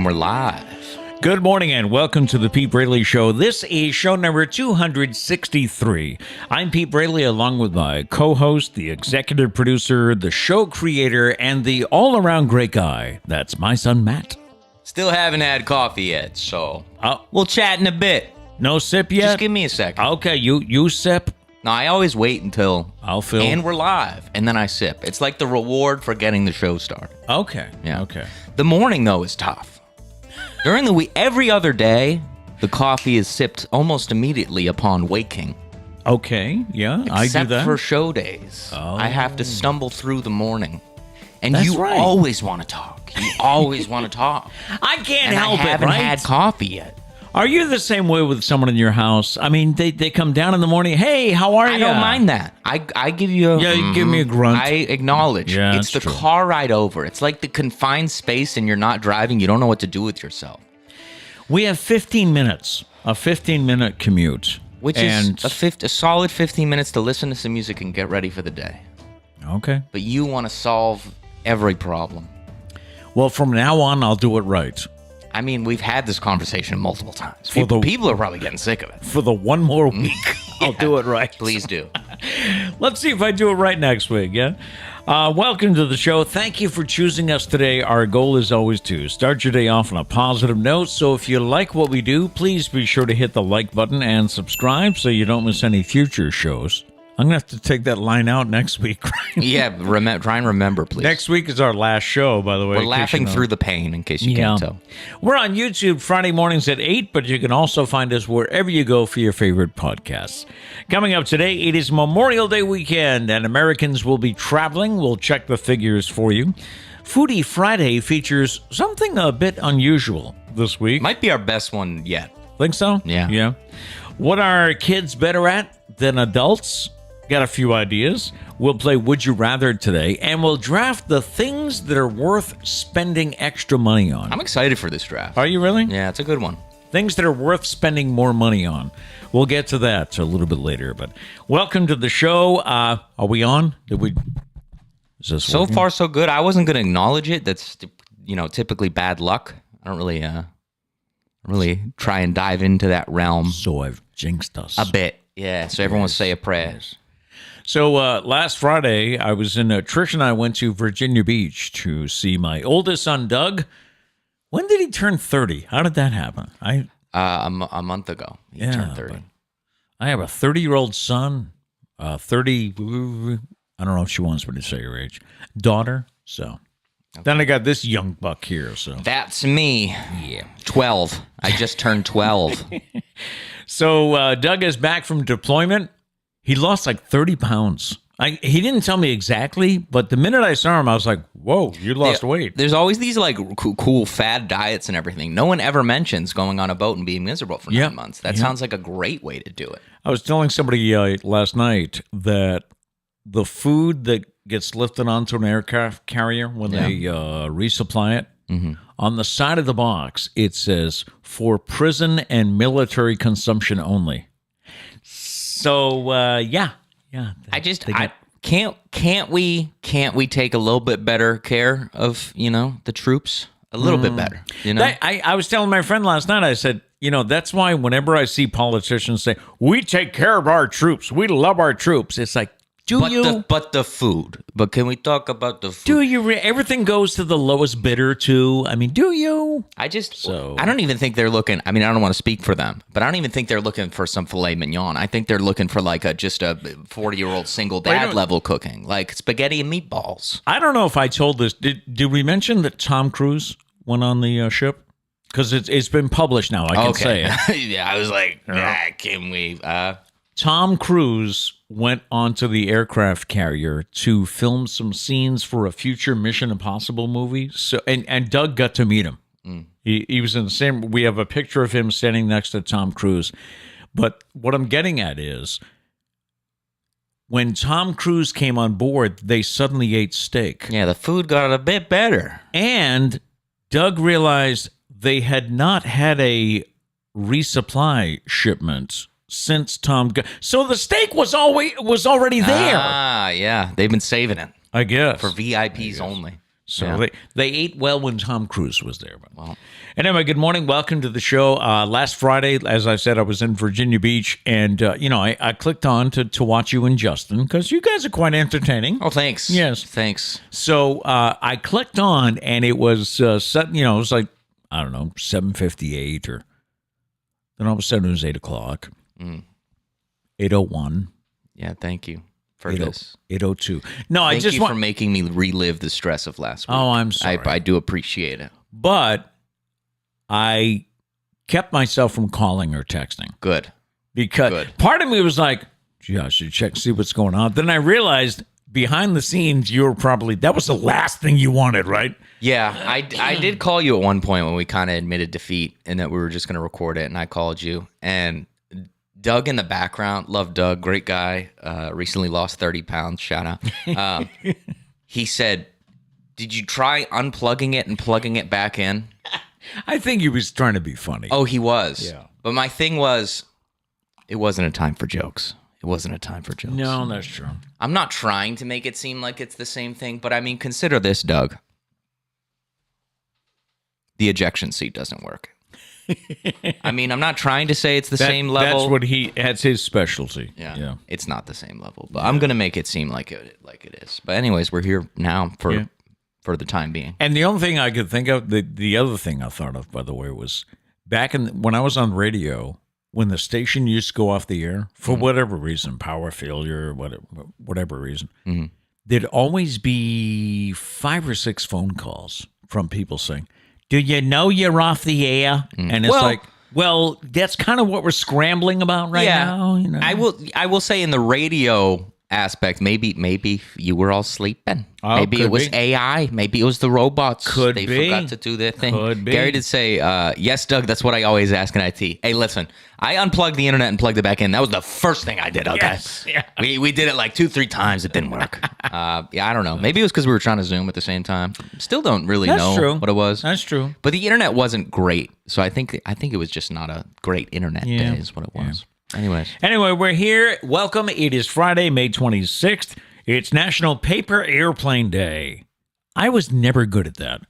we're live. Good morning and welcome to the Pete Braley Show. This is show number 263. I'm Pete Braley along with my co-host, the executive producer, the show creator, and the all-around great guy. That's my son, Matt. Still haven't had coffee yet, so we'll chat in a bit. No sip yet? Just give me a second. Okay, you sip. No, I always wait until I'll fill. And we're live, and then I sip. It's like the reward for getting the show started. Okay. Yeah. Okay. The morning, though, is tough. During the week, every other day, the coffee is sipped almost immediately upon waking. Okay. Yeah, I do Except that. for show days. Oh. I have to stumble through the morning. And That's you right. always want to talk. You always want to talk. I can't And help I haven't it, right? had coffee yet. Are you the same way with someone in your house? I mean, they come down in the morning. Hey, how are you? I don't mind that. I give you a... Yeah, you give me a grunt. I acknowledge. Yeah, it's the that's true. car ride over. It's like the confined space and you're not driving. You don't know what to do with yourself. We have 15 minutes, a 15-minute commute. Which is a solid 15 minutes to listen to some music and get ready for the day. Okay. But you want to solve every problem. Well, from now on, I'll do it right. I mean, we've had this conversation multiple times. For the- People are probably getting sick of it. For the one more week, I'll do it right. Please do. Let's see if I do it right next week, yeah? Welcome to the show. Thank you for choosing us today. Our goal is always to start your day off on a positive note. So if you like what we do, please be sure to hit the like button and subscribe so you don't miss any future shows. I'm going to have to take that line out next week. Yeah, try and remember, please. Next week is our last show, by the way. We're laughing through the pain, in case you can't tell. We're on YouTube Friday mornings at 8, but you can also find us wherever you go for your favorite podcasts. Coming up today, it is Memorial Day weekend, and Americans will be traveling. We'll check the figures for you. Foodie Friday features something a bit unusual this week. Might be our best one yet. Think so? Yeah. Yeah. What are kids better at than adults? Got a few ideas. We'll play Would You Rather today, and we'll draft the things that are worth spending extra money on. I'm excited for this draft. Are you really? Yeah, it's a good one. Things that are worth spending more money on. We'll get to that a little bit later, but welcome to the show. Are we on? Is this So working? far, so good. I wasn't going to acknowledge it. That's, typically bad luck. I don't really try and dive into that realm So I've jinxed us. a bit. Yeah, so everyone say a prayer. So last Friday, I was in Trish and I went to Virginia Beach to see my oldest son, Doug. When did he turn 30? How did that happen? A month ago, he turned 30. but I have a 30-year-old son, 30, I don't know if she wants me to say her age, daughter. So then I got this young buck here. So That's me. yeah. 12. I just turned 12. So Doug is back from deployment. He lost like 30 pounds. He didn't tell me exactly, but the minute I saw him, I was like, whoa, you lost weight. There's always these like cool fad diets and everything. No one ever mentions going on a boat and being miserable for 9 months. That sounds like a great way to do it. I was telling somebody last night that the food that gets lifted onto an aircraft carrier when they resupply it, on the side of the box, it says, for prison and military consumption only. So, yeah. Can't we take a little bit better care of, the troops? A little bit better, I was telling my friend last night, I said, that's why whenever I see politicians say, we take care of our troops, we love our troops, it's like, But the food. But can we talk about the food? Do you? Everything goes to the lowest bidder, too. I mean, do you? I don't even think they're looking. I mean, I don't want to speak for them, but I don't even think they're looking for some filet mignon. I think they're looking for like just a 40-year-old single dad level cooking, like spaghetti and meatballs. I don't know if I told this. Did we mention that Tom Cruise went on the ship? Because it's been published now. I can say it. Yeah, I was like, can we? Tom Cruise went onto the aircraft carrier to film some scenes for a future Mission Impossible movie. So and Doug got to meet him. He was in the same. We have a picture of him standing next to Tom Cruise. But what I'm getting at is, when Tom Cruise came on board, they suddenly ate steak. Yeah, the food got a bit better. And Doug realized they had not had a resupply shipment since Tom got. So the steak was already there. Ah, yeah. They've been saving it. I guess. For VIPs only. So they ate well when Tom Cruise was there. But. Anyway, good morning. Welcome to the show. Last Friday, as I said, I was in Virginia Beach, and, I clicked on to watch you and Justin because you guys are quite entertaining. Oh, thanks. Yes. Thanks. So I clicked on, and it was, set. It was like, I don't know, 7:58 or then all of a sudden it was 8 o'clock. 8:01. Yeah, thank you for this. 8:02. No, I just Thank you for making me relive the stress of last week. Oh, I'm sorry. I do appreciate it. But I kept myself from calling or texting. Good. Because part of me was like, gee, I should check, see what's going on. Then I realized behind the scenes, you were probably, that was the last thing you wanted, right? Yeah, I did call you at one point when we kind of admitted defeat and that we were just going to record it, and I called you. And Doug in the background, love Doug, great guy, recently lost 30 pounds, shout out. He said, did you try unplugging it and plugging it back in? I think he was trying to be funny. Oh, he was. Yeah. But my thing was, it wasn't a time for jokes. It wasn't a time for jokes. No, that's true. I'm not trying to make it seem like it's the same thing, but I mean, consider this, Doug. The ejection seat doesn't work. I mean, I'm not trying to say it's the same level. That's his specialty. Yeah. It's not the same level, but I'm going to make it seem like it is. But anyways, we're here now for the time being. And the only thing I could think of, the other thing I thought of, by the way, was back when I was on radio, when the station used to go off the air, for whatever reason, power failure, whatever reason, there'd always be 5 or 6 phone calls from people saying, do you know you're off the air? And it's well, that's kind of what we're scrambling about right now. You know? I will say in the radio aspect, maybe you were all sleeping. Maybe it was AI. Maybe it was the robots. They forgot to do their thing. Could be. Gary did say, yes, Doug, that's what I always ask in IT. Hey, listen, I unplugged the internet and plugged it back in. That was the first thing I did, okay? Yes. Yeah. We did it like 2-3 times. It didn't work. I don't know. Maybe it was because we were trying to Zoom at the same time. Still don't really know what it was. That's true. But the internet wasn't great. So I think it was just not a great internet day is what it was. Anyway, we're here. Welcome. It is Friday, May 26th. It's National Paper Airplane Day. I was never good at that.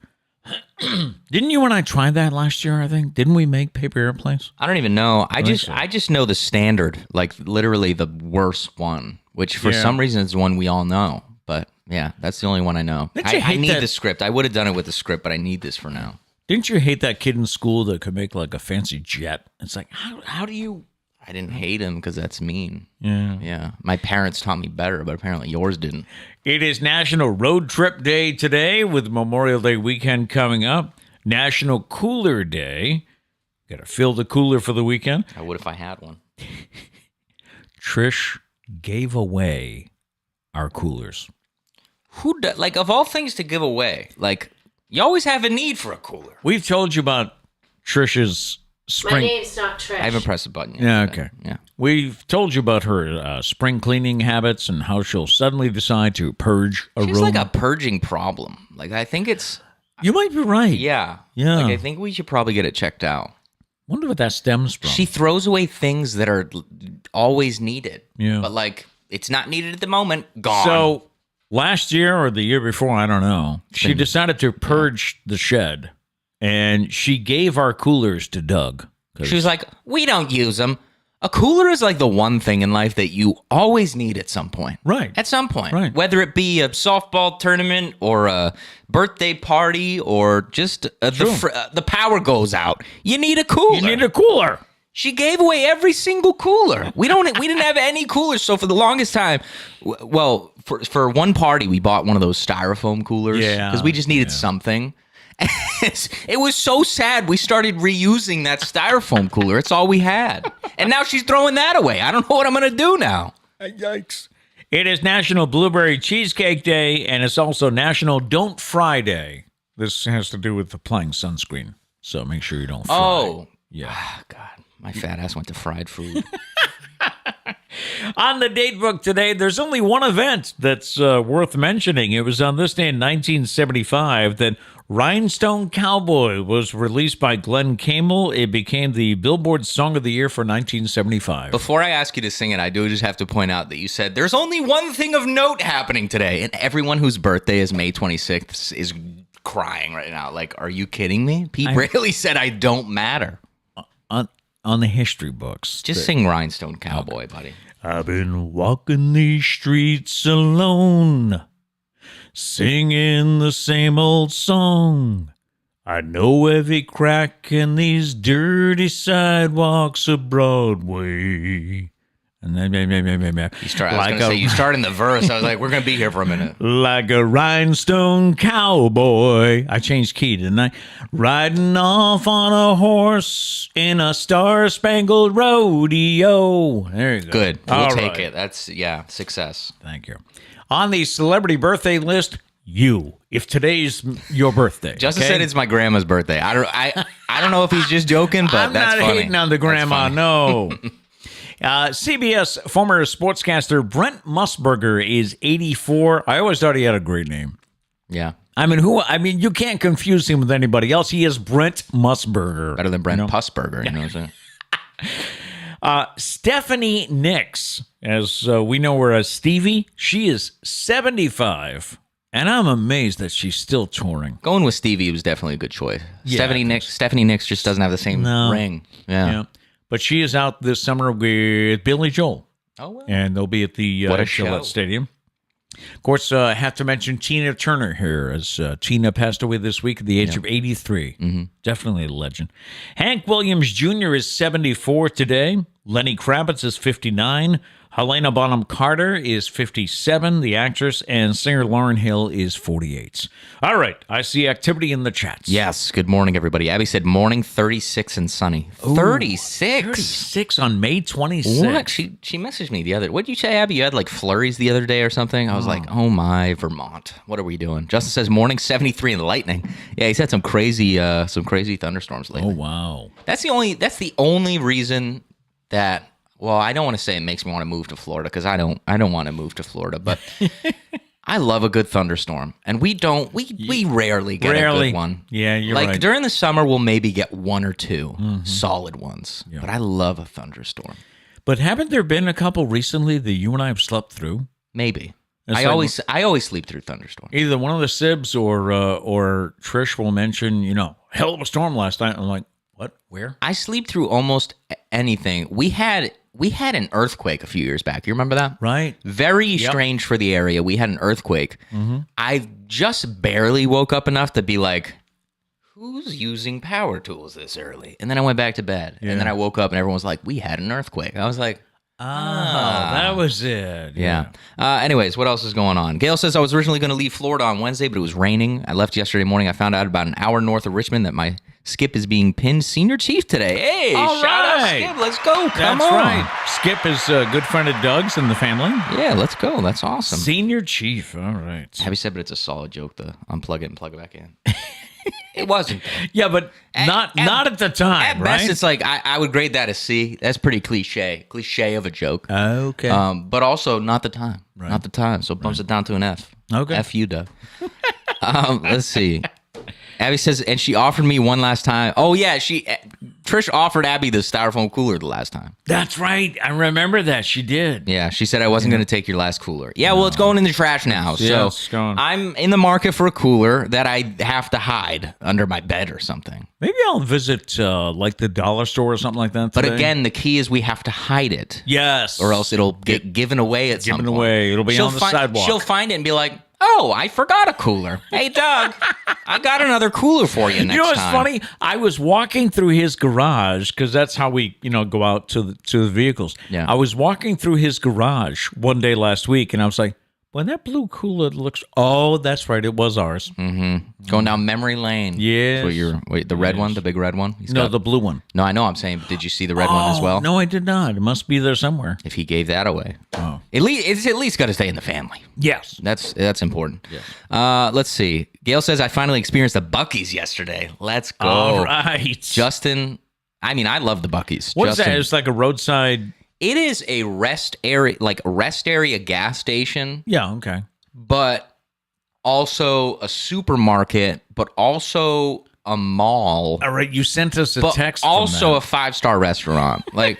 Didn't you and I try that last year, I think? Didn't we make paper airplanes? I don't even know. I just know the standard, like literally the worst one, which for some reason is the one we all know. But yeah, that's the only one I know. I need the script. I would have done it with the script, but I need this for now. Didn't you hate that kid in school that could make like a fancy jet? It's like, how do you... I didn't hate him because that's mean. Yeah. My parents taught me better, but apparently yours didn't. It is National Road Trip Day today with Memorial Day weekend coming up. National Cooler Day. Got to fill the cooler for the weekend. I would if I had one. Trish gave away our coolers. Of all things to give away, like, you always have a need for a cooler. We've told you about Trish's spring. My name's not Trish. I haven't pressed a button yet. Yeah, okay. Yeah. We've told you about her spring cleaning habits and how she'll suddenly decide to purge a room. She's like a purging problem. Like, I think it's... You might be right. Yeah. Yeah. Like, I think we should probably get it checked out. Wonder what that stems from. She throws away things that are always needed. Yeah. But, like, it's not needed at the moment. Gone. So, last year or the year before, I don't know, she decided to purge the shed. And she gave our coolers to Doug. She was like, we don't use them. A cooler is like the one thing in life that you always need at some point. Right. At some point. Right. Whether it be a softball tournament or a birthday party or just the power goes out. You need a cooler. You need a cooler. She gave away every single cooler. We didn't have any coolers. So for the longest time, for one party, we bought one of those styrofoam coolers. Yeah. Because we just needed something. It was so sad. We started reusing that styrofoam cooler. It's all we had. And now she's throwing that away. I don't know what I'm going to do now. Yikes. It is National Blueberry Cheesecake Day, and it's also National Don't Fry Day. This has to do with applying sunscreen. So make sure you don't fry. Oh. Yeah. God. My fat ass went to fried food. On the Datebook today, there's only one event that's worth mentioning. It was on this day in 1975 that Rhinestone Cowboy was released by Glenn Campbell. It became the Billboard Song of the Year for 1975. Before I ask you to sing it, I do just have to point out that you said there's only one thing of note happening today. And everyone whose birthday is May 26th is crying right now. Like, are you kidding me? Pete Braley said I don't matter. On the history books. Just sing Rhinestone Cowboy, buddy. I've been walking these streets alone, singing the same old song. I know every crack in these dirty sidewalks of Broadway. And then You start in the verse. I was like, we're going to be here for a minute. Like a rhinestone cowboy. I changed key, didn't I? Riding off on a horse in a star-spangled rodeo. There you go. Good. We'll All take right. it. That's, success. Thank you. On the celebrity birthday list, you. If today's your birthday. Justin okay? said it's my grandma's birthday. I don't know if he's just joking, but I'm that's not funny. hating on the grandma, no. CBS former sportscaster Brent Musburger is 84. I always thought he had a great name. Yeah. I mean, you can't confuse him with anybody else. He is Brent Musburger. Better than Brent Pussburger. You know what I'm saying? Stephanie Nicks, as we know her as Stevie, she is 75. And I'm amazed that she's still touring. Going with Stevie was definitely a good choice. Yeah, Stephanie Nicks just doesn't have the same ring. Yeah. But she is out this summer with Billy Joel. Oh, well. And they'll be at the What a Gillette show. Stadium. Of course, I have to mention Tina Turner here, as Tina passed away this week at the age of 83. Mm-hmm. Definitely a legend. Hank Williams Jr. is 74 today. Lenny Kravitz is 59. Helena Bonham Carter is 57, the actress, and singer Lauryn Hill is 48. All right, I see activity in the chats. Yes. Good morning, everybody. Abby said morning 36 and sunny. 36? 36 on May 26th. What? She messaged me the other. What did you say, Abby? You had like flurries the other day or something? I was like, oh my, Vermont. What are we doing? Justin says morning 73 and lightning. Yeah, he's had some crazy thunderstorms lately. Oh, wow. That's the only reason that. Well, I don't want to say it makes me want to move to Florida because I don't want to move to Florida, but I love a good thunderstorm, and we rarely get a good one. Yeah, you're like right. during the summer, we'll maybe get one or two solid ones, but I love a thunderstorm. But haven't there been a couple recently that you and I have slept through? Maybe. It's I always sleep through thunderstorms. Either one of the Sibs or Trish will mention, hell of a storm last night. I'm like, what? Where? I sleep through almost anything. We had an earthquake a few years back. You remember that? Right. Very strange for the area. We had an earthquake. Mm-hmm. I just barely woke up enough to be like, who's using power tools this early? And then I went back to bed. Yeah. And then I woke up and everyone was like, we had an earthquake. I was like, that was it. Yeah. Anyways, what else is going on? Gail says, I was originally going to leave Florida on Wednesday, but it was raining. I left yesterday morning. I found out about an hour north of Richmond that my Skip is being pinned senior chief today. Hey, All shout out right. Skip. Let's go. Come That's on. right. Skip is a good friend of Doug's and the family. Yeah, let's go. That's awesome. Senior chief. All right. Have you said, but it's a solid joke to unplug it and plug it back in. It wasn't. Yeah, but not at the time, At right? best, it's like, I would grade that a C. That's pretty cliche of a joke. Okay. But also not the time. Right. Not the time. So it bumps it down to an F. Okay. F you, Doug. Let's see. Abby says, and she offered me one last time. Oh, yeah. Trish offered Abby the styrofoam cooler the last time. That's right. I remember that. She did. Yeah. She said I wasn't going to take your last cooler. Yeah. Well, it's going in the trash now. Yeah, So it's going. I'm in the market for a cooler that I have to hide under my bed or something. Maybe I'll visit like the dollar store or something like that But today. again, the key is we have to hide it. Yes. Or else it'll get given away at some point. Given away. It'll be on the sidewalk. She'll find it and be like, oh, I forgot a cooler. Hey, Doug, I got another cooler for you next time. You know what's funny? I was walking through his garage because that's how we, go out to the vehicles. Yeah. I was walking through his garage one day last week, and I was like, "Well, that blue cooler looks." Oh, that's right, it was ours. Mm-hmm. Going down memory lane. Yes. So the red one, the big red one. The blue one. No, I know. I'm saying, did you see the red one as well? No, I did not. It must be there somewhere. If he gave that away, it's at least got to stay in the family. Yes, That's important. Yes. Let's see. Gail says I finally experienced the Buc-ee's yesterday. Let's go. All right, Justin. I mean, I love the Buc-ee's. What Justin, is that? It's like a roadside. It is a rest area gas station. Yeah. Okay. But also a supermarket, but also a mall, All right, you sent us a but text. also a from 5-star restaurant. Like,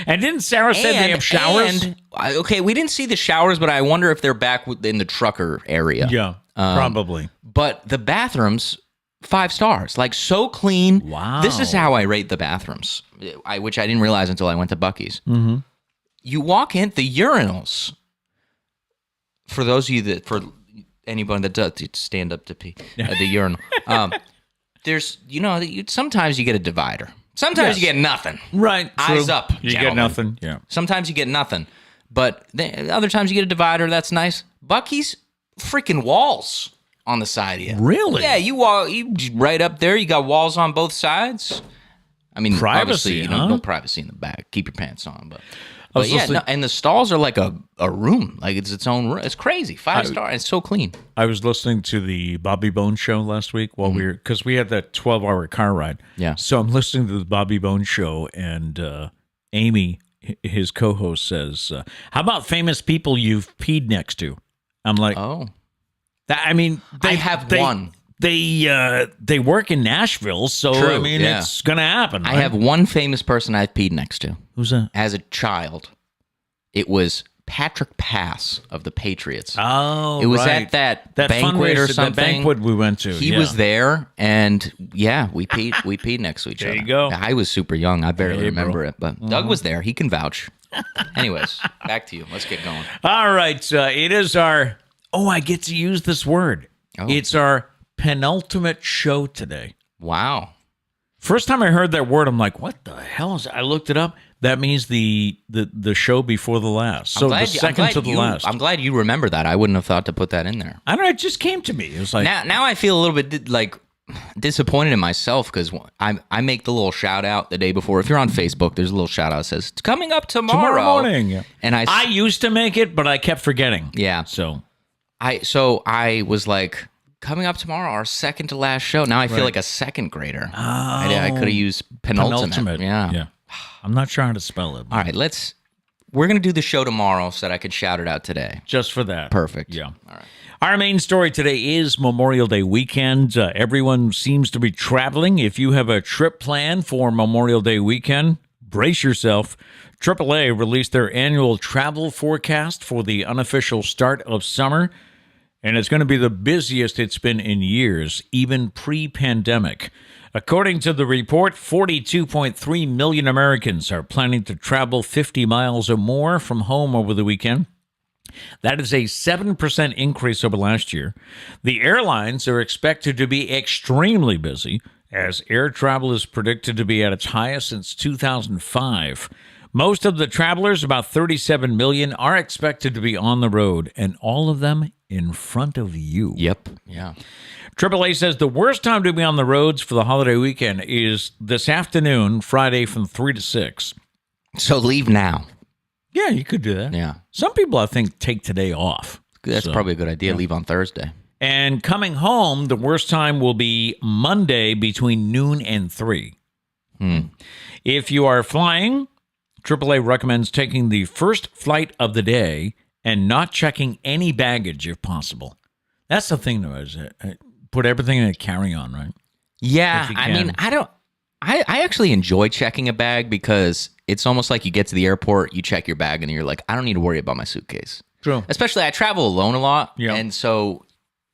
and didn't Sarah say they have showers? Okay, we didn't see the showers, but I wonder if they're back in the trucker area. Yeah, probably. But the bathrooms, 5 stars, like so clean. Wow. This is how I rate the bathrooms, which I didn't realize until I went to Buc-ee's. Mm-hmm. You walk in, the urinals. For those of you for anyone that does stand up to pee, the urinal. There's, sometimes you get a divider. Sometimes you get nothing. Right. Eyes up, You gentlemen. get nothing. Yeah. Sometimes you get nothing. But other times you get a divider. That's nice. Buc-ee's, freaking walls on the side of you. Really? Yeah, you right up there. You got walls on both sides. I mean, Privacy, obviously, huh? no privacy in the back. Keep your pants on. But was yeah, listening- and the stalls are like a room. Like it's its own room. It's crazy. 5-star. It's so clean. I was listening to the Bobby Bones show last week while because we had that 12-hour car ride. Yeah. So I'm listening to the Bobby Bones show, and Amy, his co-host, says, "How about famous people you've peed next to?" I'm like, Oh. I have one. They work in Nashville, so True, it's gonna happen. I right? have one famous person I've peed next to. Who's that? As a child, it was Patrick Pass of the Patriots. Oh, It was right. at that banquet or fundraiser, something. That banquet we went to. He was there, and we peed next to each other. There you go. I was super young. I barely Hey, remember bro. it, but Doug was there. He can vouch. Anyways, back to you. Let's get going. All right. It is our. Oh, I get to use this word. Oh. It's our penultimate show today. Wow. First time I heard that word, I'm like, "What the hell is?" I looked it up. That means the show before the last. So the second to the last. I'm glad you remember that. I wouldn't have thought to put that in there. I don't know. It just came to me. It was like, Now I feel a little bit like disappointed in myself because I make the little shout out the day before. If you're on Facebook, there's a little shout out that says it's coming up tomorrow morning. Yeah. And I used to make it, but I kept forgetting. Yeah. So I was like, coming up tomorrow, our second to last show. Now I feel like a second grader. I could have used penultimate. Yeah. I'm not trying to spell it. All right, we're going to do the show tomorrow so that I could shout it out today. Just for that. Perfect. Yeah. All right. Our main story today is Memorial Day weekend. Everyone seems to be traveling. If you have a trip planned for Memorial Day weekend, brace yourself. AAA released their annual travel forecast for the unofficial start of summer, and it's going to be the busiest it's been in years, even pre-pandemic. According to the report, 42.3 million Americans are planning to travel 50 miles or more from home over the weekend. That is a 7% increase over last year. The airlines are expected to be extremely busy, as air travel is predicted to be at its highest since 2005. Most of the travelers, about 37 million, are expected to be on the road, and all of them in front of you. Yep. Yeah. AAA says the worst time to be on the roads for the holiday weekend is this afternoon, Friday from 3 to 6. So leave now. Yeah, you could do that. Yeah. Some people, I think, take today off. That's probably a good idea. Leave on Thursday. And coming home, the worst time will be Monday between noon and 3. If you are flying, AAA recommends taking the first flight of the day and not checking any baggage if possible. That's the thing, though, is put everything in a carry-on, right? Yeah. If you I mean, can. I actually enjoy checking a bag because it's almost like you get to the airport, you check your bag, and you're like, I don't need to worry about my suitcase. True. Especially I travel alone a lot. Yeah. And so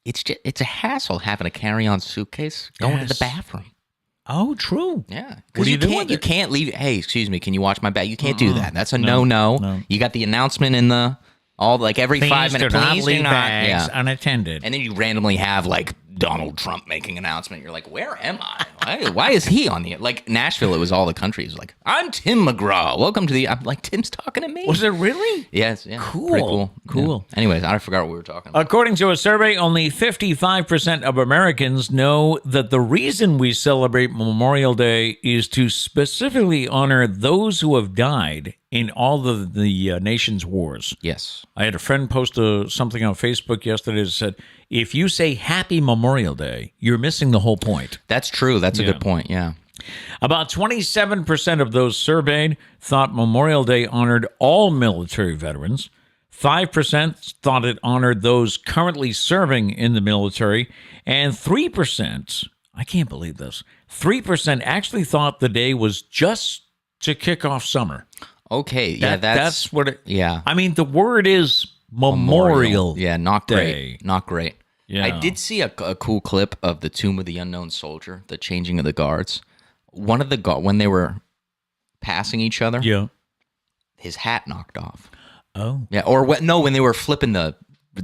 it's a hassle having a carry-on suitcase going to the Yes. bathroom. Oh, true. Yeah. What do you do with You it? can't leave. Hey, excuse me, can you watch my bag? You can't do that. That's a no. no. You got the announcement in the every 5 minutes. Please do not. bags Yeah. unattended. And then you randomly have like Donald Trump making an announcement. You're like, where am I? Why is he on the like Nashville? It was all the country. It was like, I'm Tim McGraw. Welcome to the. I'm like, Tim's talking to me. Was it really? Yes. Yeah. Cool. Pretty cool. Cool. Yeah. Anyways, I forgot what we were talking about. According to a survey, only 55% of Americans know that the reason we celebrate Memorial Day is to specifically honor those who have died in all of the nation's wars. Yes. I had a friend post something on Facebook yesterday that said, if you say Happy Memorial Day, you're missing the whole point. That's true. That's a good point. Yeah. About 27% of those surveyed thought Memorial Day honored all military veterans. 5% thought it honored those currently serving in the military, and 3%, I can't believe this, 3% actually thought the day was just to kick off summer. Okay, yeah, that's what it, yeah. I mean, the word is Memorial. Yeah, not great. Day. Not great. Yeah. I did see a cool clip of the Tomb of the Unknown Soldier, the changing of the guards. One of the when they were passing each other, Yeah. his hat knocked off. Oh. Yeah, or when they were flipping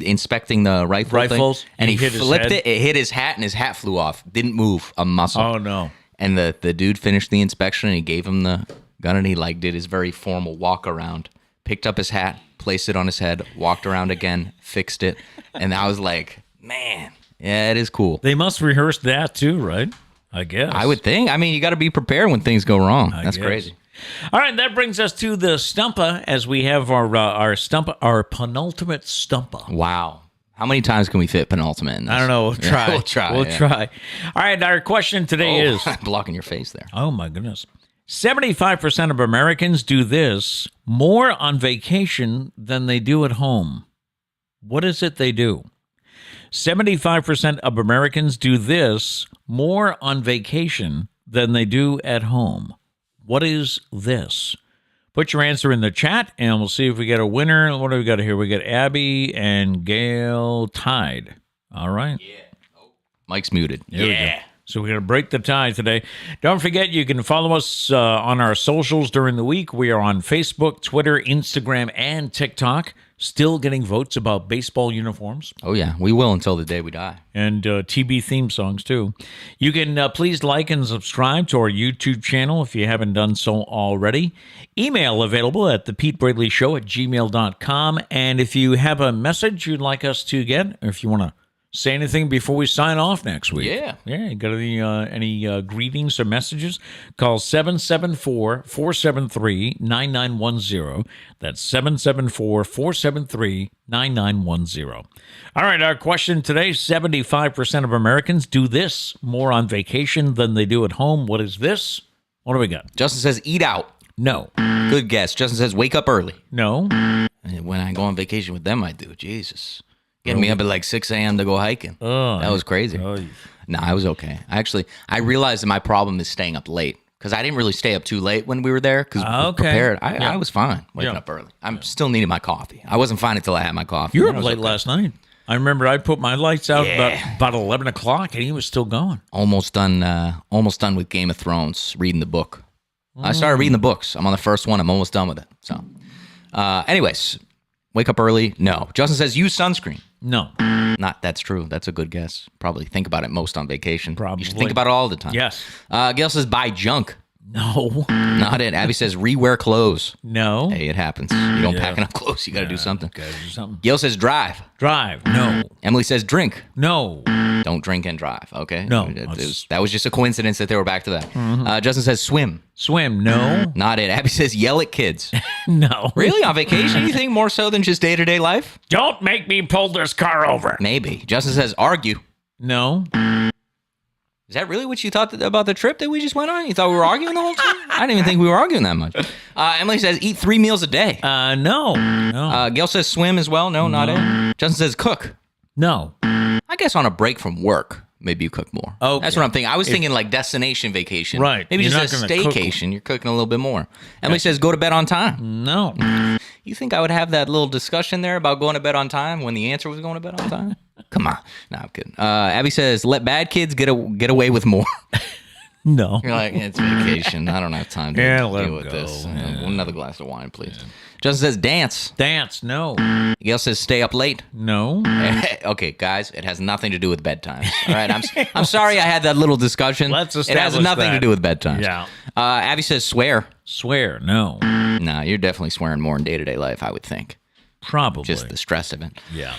inspecting the rifles, thing, and he hit his flipped head. it hit his hat, and his hat flew off. Didn't move a muscle. Oh, no. And the dude finished the inspection, and he gave him the gun, and he did his very formal walk around, picked up his hat, placed it on his head, walked around again, fixed it, and I was like, man, yeah, it is cool. They must rehearse that too, right? I guess. I would think. I mean, you got to be prepared when things go wrong. That's guess. crazy. All right, that brings us to the Stumpah, as we have our Stumpah, our penultimate Stumpah. Wow. How many times can we fit penultimate in this? I don't know. We'll try. We'll try. We'll try. All right, our question today is... I'm blocking your face there. Oh, my goodness. 75% of Americans do this more on vacation than they do at home. What is it they do? 75% of Americans do this more on vacation than they do at home. What is this? Put your answer in the chat, and we'll see if we get a winner. What do we got here? We got Abby and Gail tied. All right. Yeah. Mike's muted. There we go. So we're going to break the tie today. Don't forget, you can follow us on our socials during the week. We are on Facebook, Twitter, Instagram, and TikTok. Still getting votes about baseball uniforms. Oh, yeah. We will until the day we die. And TB theme songs, too. You can please like and subscribe to our YouTube channel if you haven't done so already. Email available at thepetebraley@gmail.com. And if you have a message you'd like us to get, or if you want to say anything before we sign off next week. Yeah. Yeah, you got any greetings or messages? Call 774-473-9910. That's 774-473-9910. All right, our question today, 75% of Americans do this more on vacation than they do at home. What is this? What do we got? Justin says, eat out. No. Good guess. Justin says, wake up early. No. And when I go on vacation with them, I do. Jesus. Getting me up at like 6 a.m. to go hiking. That was crazy. No, I was okay. I realized that my problem is staying up late because I didn't really stay up too late when we were there because we were prepared. I was fine waking up early. I'm still needing my coffee. I wasn't fine until I had my coffee. You were up late last night. I remember I put my lights out about 11 o'clock and he was still going. Almost done with Game of Thrones, reading the book. I started reading the books. I'm on the first one. I'm almost done with it. So, anyways, wake up early. No. Justin says use sunscreen. No. That's true. That's a good guess. Probably think about it most on vacation. Probably. You should think about it all the time. Yes. Gail says buy junk. No. Not it. Abby says rewear clothes. No. Hey, it happens. You don't pack enough clothes. You got to do something. Gotta do something. Gail says drive. Drive. No. Emily says drink. No. Don't drink and drive. Okay. No. That was just a coincidence that they were back to that. Justin says swim. Swim. No. Not it. Abby says yell at kids. No. Really? On vacation? You think more so than just day-to-day life? Don't make me pull this car over. Maybe. Justin says argue. No. Is that really what you thought about the trip that we just went on? You thought we were arguing the whole time? I didn't even think we were arguing that much. Emily says eat 3 meals a day. No. No. Gail says swim as well. No, not it. Justin says cook. No. I guess on a break from work, maybe you cook more. Okay. That's what I'm thinking. I was thinking like destination vacation. Right. Maybe You're just a not gonna cook. staycation. You're cooking a little bit more. Emily says go to bed on time. No. You think I would have that little discussion there about going to bed on time when the answer was going to bed on time? Come on. No, I'm kidding. Abby says let bad kids get away with more. No. You're like, it's vacation. I don't have time to let deal with go. this. Another glass of wine, please. Justin says dance. Dance. No. Gail says stay up late. No. Okay, guys, it has nothing to do with bedtime. All right, I'm sorry I had that little discussion. Let's It has establish nothing that. to do with bedtime. Yeah. Abby says swear. Swear. No. Nah, you're definitely swearing more in day-to-day life, I would think. Probably. Just the stress of it. Yeah.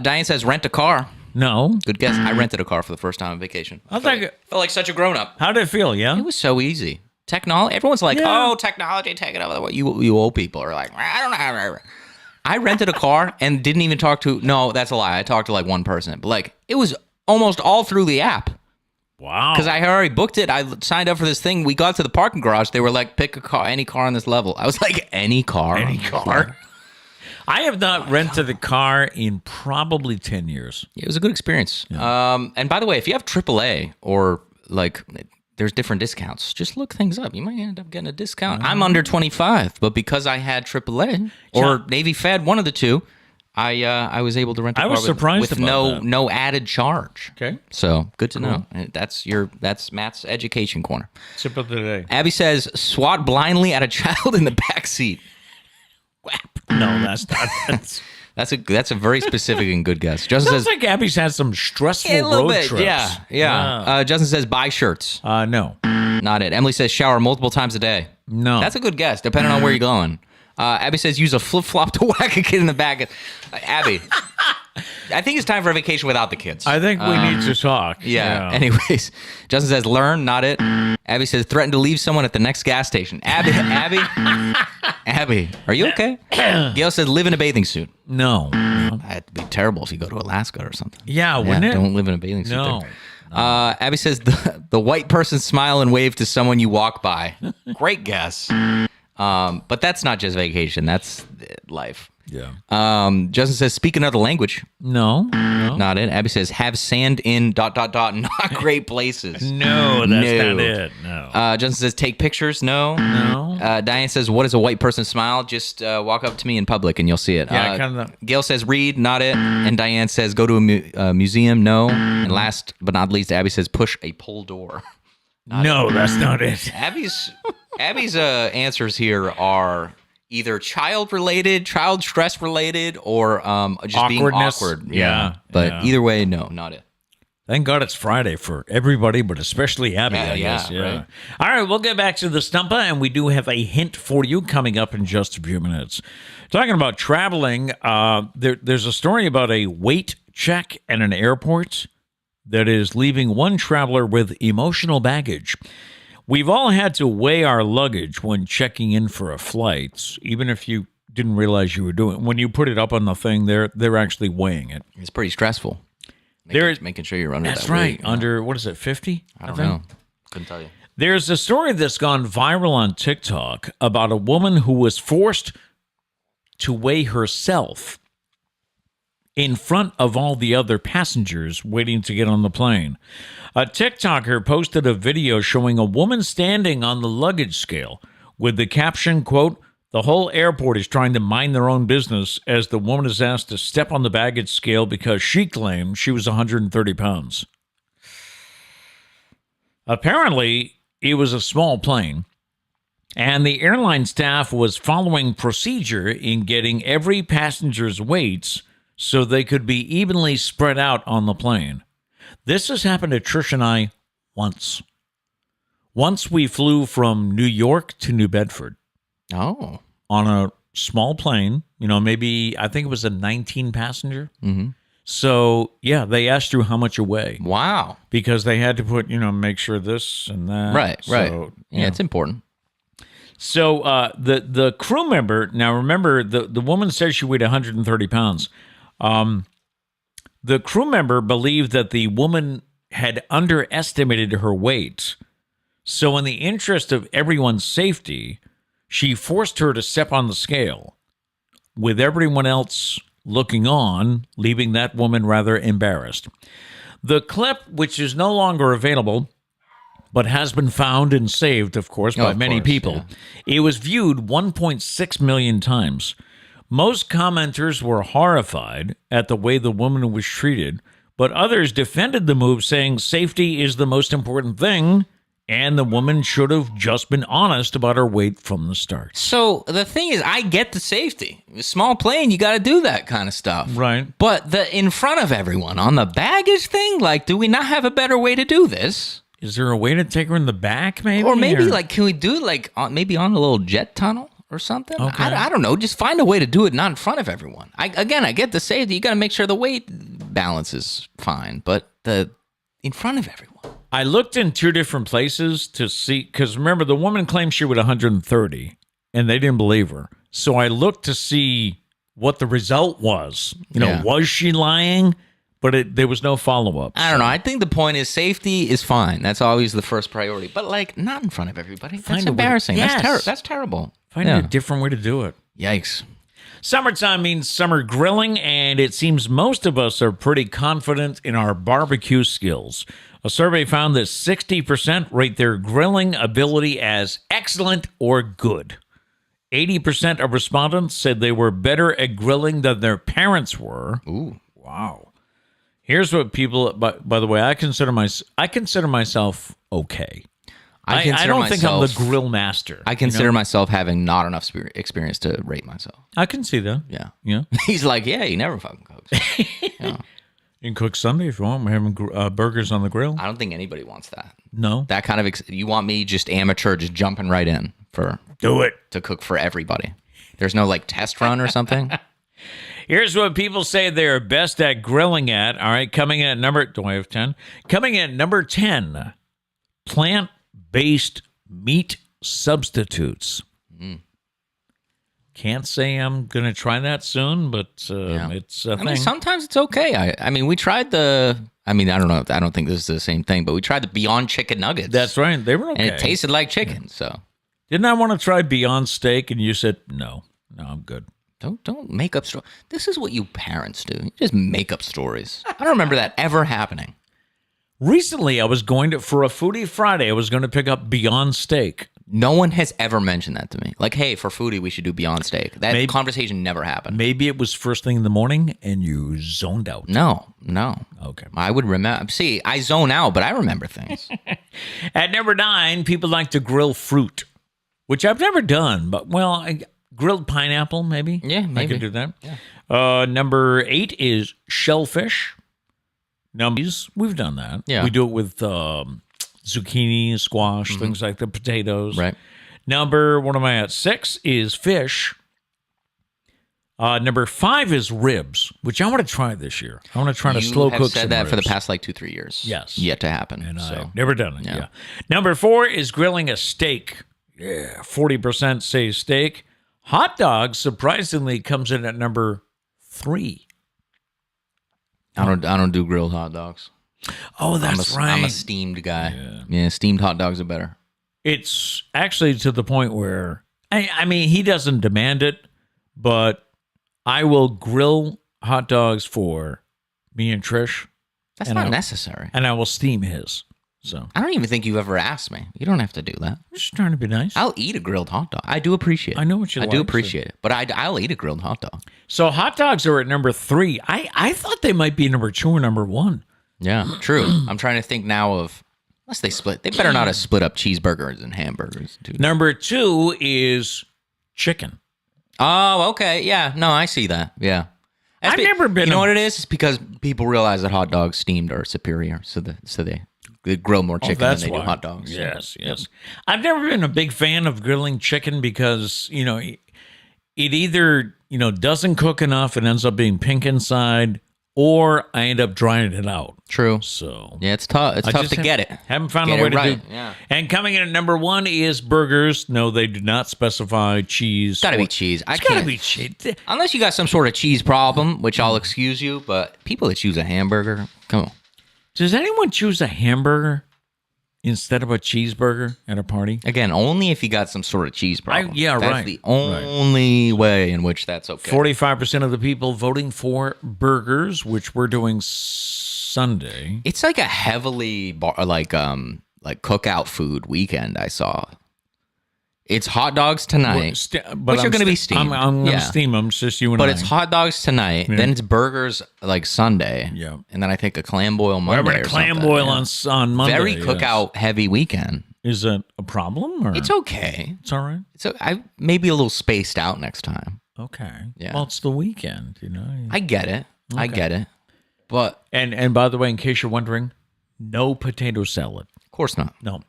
Diane says rent a car. No. Good guess. I rented a car for the first time on vacation. I think. Felt like such a grown-up. How did it feel? Yeah. It was so easy. Technology. Everyone's like, Yeah. oh, technology taking over the world. You old people are like, I don't know. I rented a car and didn't even talk to. No, that's a lie. I talked to like one person, but like it was almost all through the app. Wow. Because I had already booked it. I signed up for this thing. We got to the parking garage. They were like, pick a car, any car on this level. I was like, any car? Any car? I have not rented a car in probably 10 years. It was a good experience. And by the way, if you have AAA or like there's different discounts, just look things up. You might end up getting a discount. I'm under 25, but because I had AAA or Navy Fed, one of the two, I was able to rent a car with no added charge. Okay. So good to know. That's Matt's education corner. Tip of the day. Abby says, swat blindly at a child in the back seat. No, that's not. That's a very specific and good guess. Justin Sounds says, like Abby's had some stressful road trips. Yeah. Justin says, buy shirts. No. Not it. Emily says, shower multiple times a day. No. That's a good guess, depending on where you're going. Abby says, use a flip-flop to whack a kid in the back. Abby, I think it's time for a vacation without the kids. I think we need to talk. Yeah. Anyways, Justin says, learn, not it. Abby says, threaten to leave someone at the next gas station. Abby, are you okay? Gail says, live in a bathing suit. No. That'd be terrible if you go to Alaska or something. Yeah, wouldn't it? Don't live in a bathing suit. No. There. Abby says, the white person smile and wave to someone you walk by. Great guess. But that's not just vacation. That's life. Yeah. Justin says, speak another language. No. Not it. Abby says, have sand in ... not great places. No, that's not it. No. Justin says, take pictures. No. Diane says, what is a white person smile? Just walk up to me in public and you'll see it. Yeah, kind of. Gail says, read. Not it. And Diane says, go to a museum. No. And last but not least, Abby says, push a pull door. No, that's not it. Abby's answers here are either child stress related, or just being awkward. Yeah. But either way, no, not it. Thank God it's Friday for everybody, but especially Abby, I guess. Yeah. Right. All right, we'll get back to the Stumpah, and we do have a hint for you coming up in just a few minutes. Talking about traveling, there's a story about a weight check at an airport that is leaving one traveler with emotional baggage. We've all had to weigh our luggage when checking in for a flight, even if you didn't realize you were doing it. When you put it up on the thing, they're actually weighing it. It's pretty stressful. Making sure you're under that's that right. weight. Under, what is it, 50? I don't know. Couldn't tell you. There's a story that's gone viral on TikTok about a woman who was forced to weigh herself in front of all the other passengers waiting to get on the plane. A TikToker posted a video showing a woman standing on the luggage scale with the caption, quote, "The whole airport is trying to mind their own business," as the woman is asked to step on the baggage scale because she claimed she was 130 pounds. Apparently, it was a small plane, and the airline staff was following procedure in getting every passenger's weights so they could be evenly spread out on the plane. This has happened to Trish and I once. Once we flew from New York to New Bedford. Oh. On a small plane, maybe, I think it was a 19 passenger. Mm-hmm. So, yeah, they asked you how much you weigh. Wow. Because they had to put, make sure this and that. Right. Yeah, it's important. So, the crew member, now remember, the woman said she weighed 130 pounds. The crew member believed that the woman had underestimated her weight. So in the interest of everyone's safety, she forced her to step on the scale, with everyone else looking on, leaving that woman rather embarrassed. The clip, which is no longer available, but has been found and saved, of course, by many people, it was viewed 1.6 million times. Most commenters were horrified at the way the woman was treated, but others defended the move, saying safety is the most important thing, and the woman should have just been honest about her weight from the start. So the thing is, I get the safety. A small plane, you got to do that kind of stuff. Right. But the in front of everyone on the baggage thing, do we not have a better way to do this? Is there a way to take her in the back, maybe? Or maybe, can we do it, maybe on a little jet tunnel? Or something. Okay. I don't know. Just find a way to do it not in front of everyone. I get the safety. You got to make sure the weight balance is fine, but in front of everyone. I looked in two different places to see, because remember, the woman claimed she weighed 130, and they didn't believe her. So I looked to see what the result was. Was she lying? But there was no follow-up. I don't know. I think the point is safety is fine. That's always the first priority. But, not in front of everybody. That's embarrassing. That's terrible. Find a different way to do it. Yikes. Summertime means summer grilling, and it seems most of us are pretty confident in our barbecue skills. A survey found that 60% rate their grilling ability as excellent or good. 80% of respondents said they were better at grilling than their parents were. Ooh. Wow. Here's what people, by the way, I consider myself okay. I don't think I'm the grill master. I consider myself having not enough experience to rate myself. I can see that. Yeah. He's like, yeah, he never fucking cooks. Yeah. You can cook Sunday if you want. We're having burgers on the grill. I don't think anybody wants that. No. That kind of, you want me just amateur, just jumping right in do it to cook for everybody. There's no like test run or something. Here's what people say they're best at grilling at. All right, coming in at number, do I have 10? Coming in at number 10, plant-based meat substitutes. Can't say I'm going to try that soon, but it's a thing. Mean, sometimes it's okay. I mean, we tried I don't know. I don't think this is the same thing, but we tried the Beyond Chicken Nuggets. That's right. They were okay. And it tasted like chicken, so. Didn't I want to try Beyond Steak, and you said, no, I'm good. Don't make up stories. This is what you parents do. You just make up stories. I don't remember that ever happening. Recently, I was going for a Foodie Friday, I was going to pick up Beyond Steak. No one has ever mentioned that to me. Like, hey, for Foodie, we should do Beyond Steak. That conversation never happened. Maybe it was first thing in the morning and you zoned out. No. Okay. I would remember. See, I zone out, but I remember things. At number 9, people like to grill fruit, which I've never done, but, grilled pineapple, maybe? Yeah, maybe. I could do that. Yeah. Number 8 is shellfish. We've done that. Yeah. We do it with zucchini, squash, things like the potatoes. Right. Number, what am I at? 6 is fish. Number 5 is ribs, which I want to try this year. I want to try to slow cook some ribs. You have said that for the past 2-3 years. Yes. Yet to happen. And I've never done it. Yeah. Number 4 is grilling a steak. Yeah. 40% say steak. Hot dogs, surprisingly, comes in at number 3. I don't do grilled hot dogs. Oh, that's right. I'm a steamed guy. Yeah, steamed hot dogs are better. It's actually to the point where, I mean, he doesn't demand it, but I will grill hot dogs for me and Trish. That's not necessary. And I will steam his. So I don't even think you've ever asked me. You don't have to do that. I'm just trying to be nice. I'll eat a grilled hot dog. I do appreciate it. I know what you like. I do appreciate it. But I'll eat a grilled hot dog. So hot dogs are at number 3. I thought they might be number 2 or number 1. Yeah, true. I'm trying to think now of, unless they split. They better not have split up cheeseburgers and hamburgers, dude. Number 2 is chicken. Oh, okay. Yeah. No, I see that. Yeah. I've never been. You know what it is? It's because people realize that hot dogs steamed are superior. So they grill more chicken than they do hot dogs. Yes. I've never been a big fan of grilling chicken because, it either, doesn't cook enough and ends up being pink inside, or I end up drying it out. True. So yeah, it's tough. It's tough to get it. Haven't found a way to do. Yeah. And coming in at number 1 is burgers. No, they do not specify cheese. It's gotta be cheese. It's gotta be cheese. Unless you got some sort of cheese problem, which I'll excuse you. But people that choose a hamburger, come on. Does anyone choose a hamburger instead of a cheeseburger at a party? Again, only if you got some sort of cheese problem. Right. That's the only way in which that's okay. 45% of the people voting for burgers, which we're doing Sunday. It's like a heavily cookout food weekend. I saw. It's hot dogs tonight, which are going to be steamed. I'm going to steam them, it's just you and I. But it's hot dogs tonight, then it's burgers like Sunday, and then I think a clam boil Monday. We're having a clam boil on Monday. Very cookout heavy weekend. Is it a problem? Or? It's okay. It's all right. I maybe a little spaced out next time. Okay. Yeah. Well, it's the weekend, I get it. Okay. I get it. But and by the way, in case you're wondering, no potato salad. Of course not. No.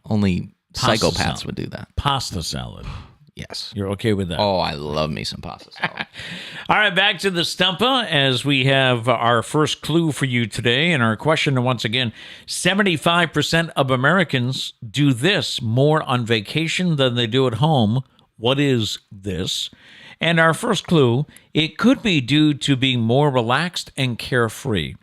Only Pasta psychopaths salad. Would do that. Pasta salad. Yes. You're okay with that? Oh, I love me some pasta salad. All right, back to the Stumpah as we have our first clue for you today. And our question, once again, 75% of Americans do this more on vacation than they do at home. What is this? And our first clue, it could be due to being more relaxed and carefree.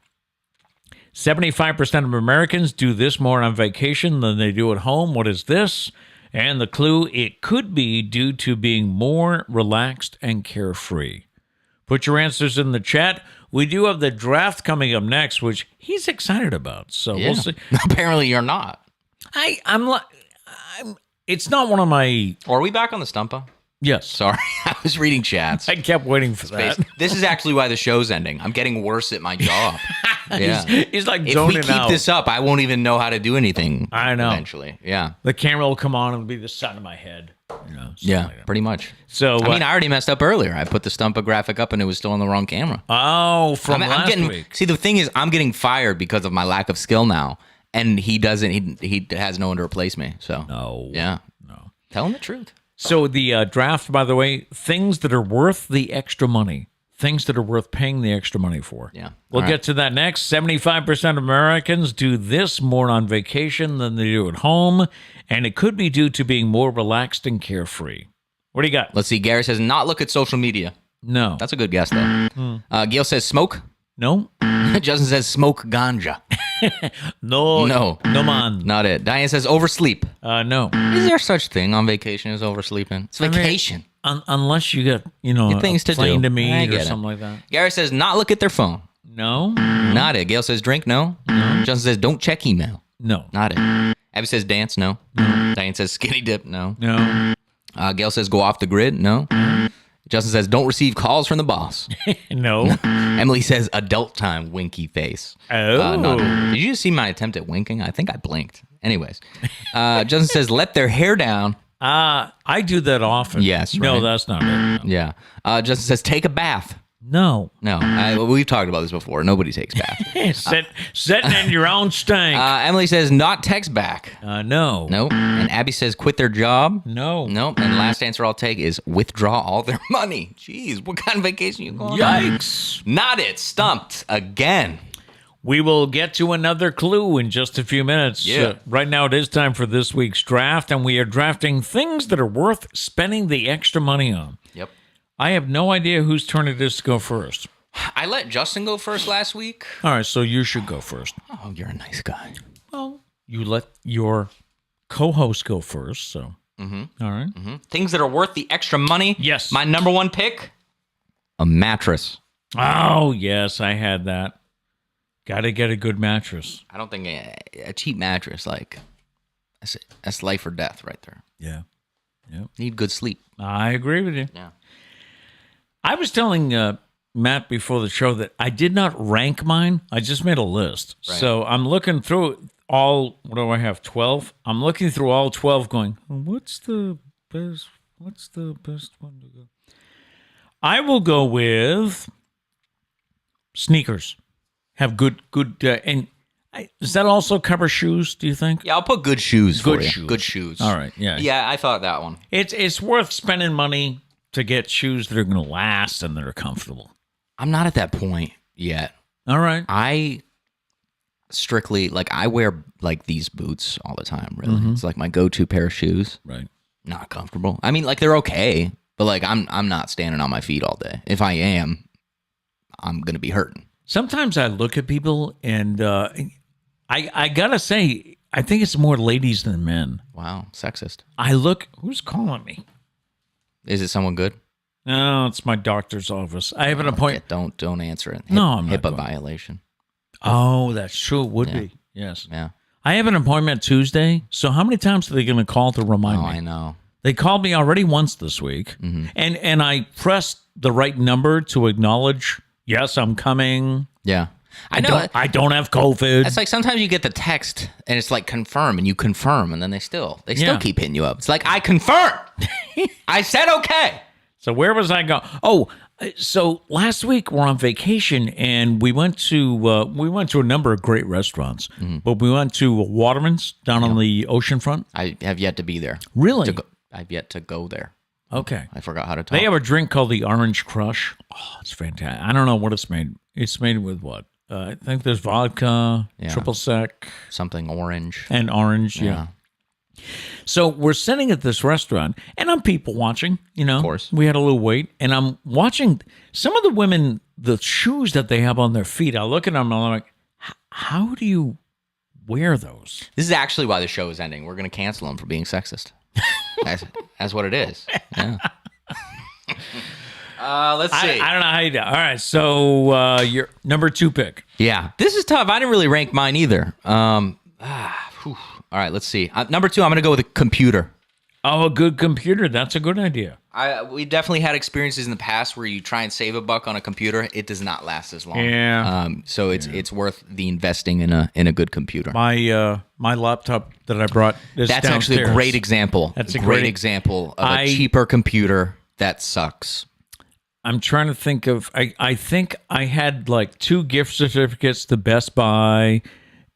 75% of Americans do this more on vacation than they do at home. What is this? And the clue, it could be due to being more relaxed and carefree. Put your answers in the chat. We do have the draft coming up next, which he's excited about. So we'll see. Apparently you're not. I'm it's not one of my... Are we back on the Stumpah? Yes. Sorry, I was reading chats. I kept waiting for that. This is actually why the show's ending. I'm getting worse at my job. Yeah. He's like if zoning we keep out. this up, I won't even know how to do anything. I know. Eventually, yeah. The camera will come on and it'll be the side of my head. Yeah, like pretty much. So I mean, I already messed up earlier. I put the Stumpah graphic up and it was still on the wrong camera. Oh, from last week. See, the thing is, I'm getting fired because of my lack of skill now, and he doesn't. He has no one to replace me. So No. yeah, No. tell him the truth. So the draft, by the way, things that are worth the extra money. Things that are worth paying the extra money for. Yeah. We'll All get to that next. 75% of Americans do this more on vacation than they do at home, and it could be due to being more relaxed and carefree. What do you got? Let's see. Gary says not look at social media. No. That's a good guess though. Gail says smoke. No? Justin says smoke ganja. No. No. No, man. Not it. Diane says oversleep. No. Is there such thing on vacation as oversleeping? It's vacation. Unless you got, Things a to plane do. to meet I or get it. something like that. Gary says not look at their phone. No. Not it. Gail says drink. No. Justin says don't check email. No. Not it. Abby says dance. No. Diane says skinny dip. No. No. Gail says go off the grid. No. Justin says don't receive calls from the boss. No. Emily says adult time. Winky face. Oh. Not it. Did you just see my attempt at winking? I think I blinked. Anyways, Justin says let their hair down. I do that often. Yes, No, right. that's not it. No. Yeah. Justin says take a bath. No. No. We've talked about this before. Nobody takes baths. Sitting in your own stank. Emily says not text back. No. Nope. And Abby says quit their job. No. Nope. And last answer I'll take is withdraw all their money. Jeez, what kind of vacation you going on? Yikes. Not it. Stumped again. We will get to another clue in just a few minutes. Yeah. Right now it is time for this week's draft, and we are drafting things that are worth spending the extra money on. Yep. I have no idea whose turn it is to go first. I let Justin go first last week. All right, so you should go first. Oh, you're a nice guy. Well, you let your co-host go first, so. All right. Things that are worth the extra money. Yes. My number one pick, a mattress. Oh, yes, I had that. Got to get a good mattress. I don't think a cheap mattress, like, that's life or death right there. Yeah. Yep. Need good sleep. I agree with you. Yeah. I was telling Matt before the show that I did not rank mine. I just made a list. Right. So I'm looking through all, what do I have, 12? I'm looking through all 12 going, what's the best one to go? I will go with sneakers. Have good, and does that also cover shoes, do you think? Yeah, I'll put good shoes for Good you. shoes. Good shoes. All right, yeah. Yeah, I thought that one. It's worth spending money to get shoes that are going to last and that are comfortable. I'm not at that point yet. All right. I strictly, like, I wear, like, these boots all the time, really. It's like my go-to pair of shoes. Right. Not comfortable. I mean, like, they're okay, but, like, I'm not standing on my feet all day. If I am, I'm going to be hurting. Sometimes I look at people and I got to say, I think it's more ladies than men. Wow, sexist. I look, who's calling me? Is it someone good? No, it's my doctor's office. I have an appointment. Don't answer it. No, I'm not HIPAA going. violation. Oh, that's true. It would Yeah. be. Yes. Yeah. I have an appointment Tuesday. So how many times are they going to call to remind Oh, me? I know. They called me already once this week, and I pressed the right number to acknowledge, yes, I'm coming. Yeah. I know. I don't have COVID. It's like sometimes you get the text and it's like confirm and you confirm and then they still Yeah. keep hitting you up. It's like I confirm. I said okay. So where was I going? Oh, so last week we're on vacation and we went to a number of great restaurants, but we went to Waterman's down on the oceanfront. I have yet to be there. Really? I've yet to go there. Okay. I forgot how to talk. They have a drink called the Orange Crush. Oh, it's fantastic. I don't know what it's made. It's made with what? I think there's vodka, triple sec, something orange. and orange. Yeah. So we're sitting at this restaurant, and I'm people watching. You know, Of course. we had a little wait, and I'm watching some of the women, the shoes that they have on their feet. I look at them, and I'm like, how do you wear those? This is actually why the show is ending. We're going to cancel them for being sexist. That's what it is. Yeah. Let's see. I don't know how you do. All right, so your number 2 pick. Yeah, this is tough. I didn't really rank mine either. All right, let's see. Number 2, I'm going to go with a computer. Oh, a good computer. That's a good idea. We definitely had experiences in the past where you try and save a buck on a computer. It does not last as long. Yeah. So it's worth the investing in a good computer. My laptop that I brought is That's actually a downstairs. great example. That's a great great example of a cheaper computer that sucks. I'm trying to think of. I think I had like 2 gift certificates to Best Buy,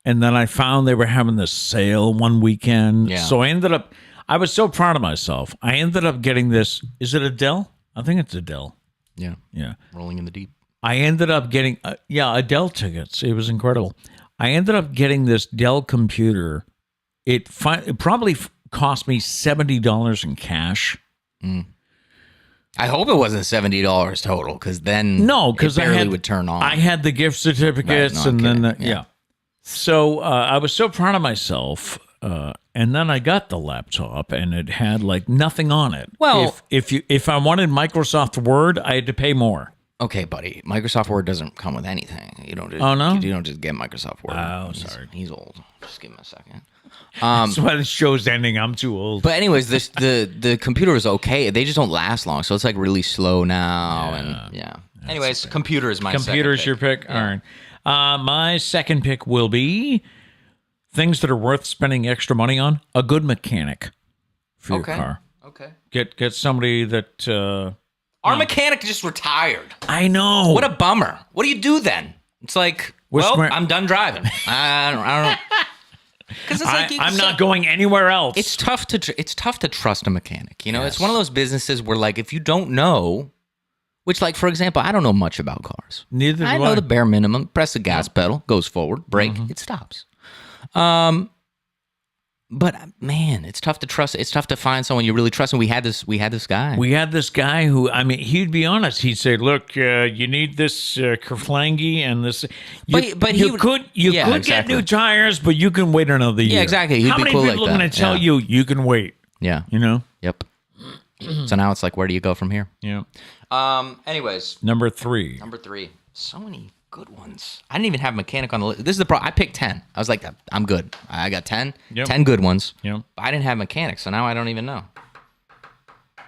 and then I found they were having this sale one weekend. Yeah. So I was so proud of myself. I ended up getting this. Is it a Dell? I think it's a Dell. Yeah. Yeah. Rolling in the deep. I ended up getting, a Dell tickets. It was incredible. I ended up getting this Dell computer. It probably cost me $70 in cash. I hope it wasn't $70 total, because then because it barely would turn on. I had the gift certificates, Right, no, I'm and then kidding. So I was so proud of myself. And then I got the laptop, and it had like nothing on it. Well, if I wanted Microsoft Word, I had to pay more. Okay, buddy. Microsoft Word doesn't come with anything. You don't. Just, Oh, no? You don't just get Microsoft Word. Oh, sorry. He's old. Just give him a second. That's why the show's ending. I'm too old. But anyways, the computer is okay. They just don't last long, so it's like really slow now. Anyways, computer is my Computer's second your pick. Yeah. All right. My second pick will be things that are worth spending extra money on. A good mechanic for your car. Okay. Get somebody that. Our mechanic just retired. I know. What a bummer. What do you do then? It's like, I'm done driving. I don't know. Because it's like I'm not going anywhere else. It's tough to trust a mechanic. You know, It's one of those businesses where, like, if you don't know, which, like, for example, I don't know much about cars. Neither do I. I know the bare minimum. Press the gas pedal, goes forward, brake, it stops. But man, it's tough to trust. It's tough to find someone you really trust. And we had this guy. We had this guy who, I mean, he'd be honest. He'd say, "Look, you need this Kerflangi and this." You could get new tires, but you can wait another year. Yeah, exactly. He'd How be many cool people like are going that? to tell you can wait? Yeah. You know. Yep. So now it's like, where do you go from here? Yeah. Anyways, Number 3. So many good ones. I didn't even have mechanic on the list. This is the problem. I picked 10. I was like, I'm good. I got 10. Yep. 10 good ones. Yep. But I didn't have mechanic, so now I don't even know.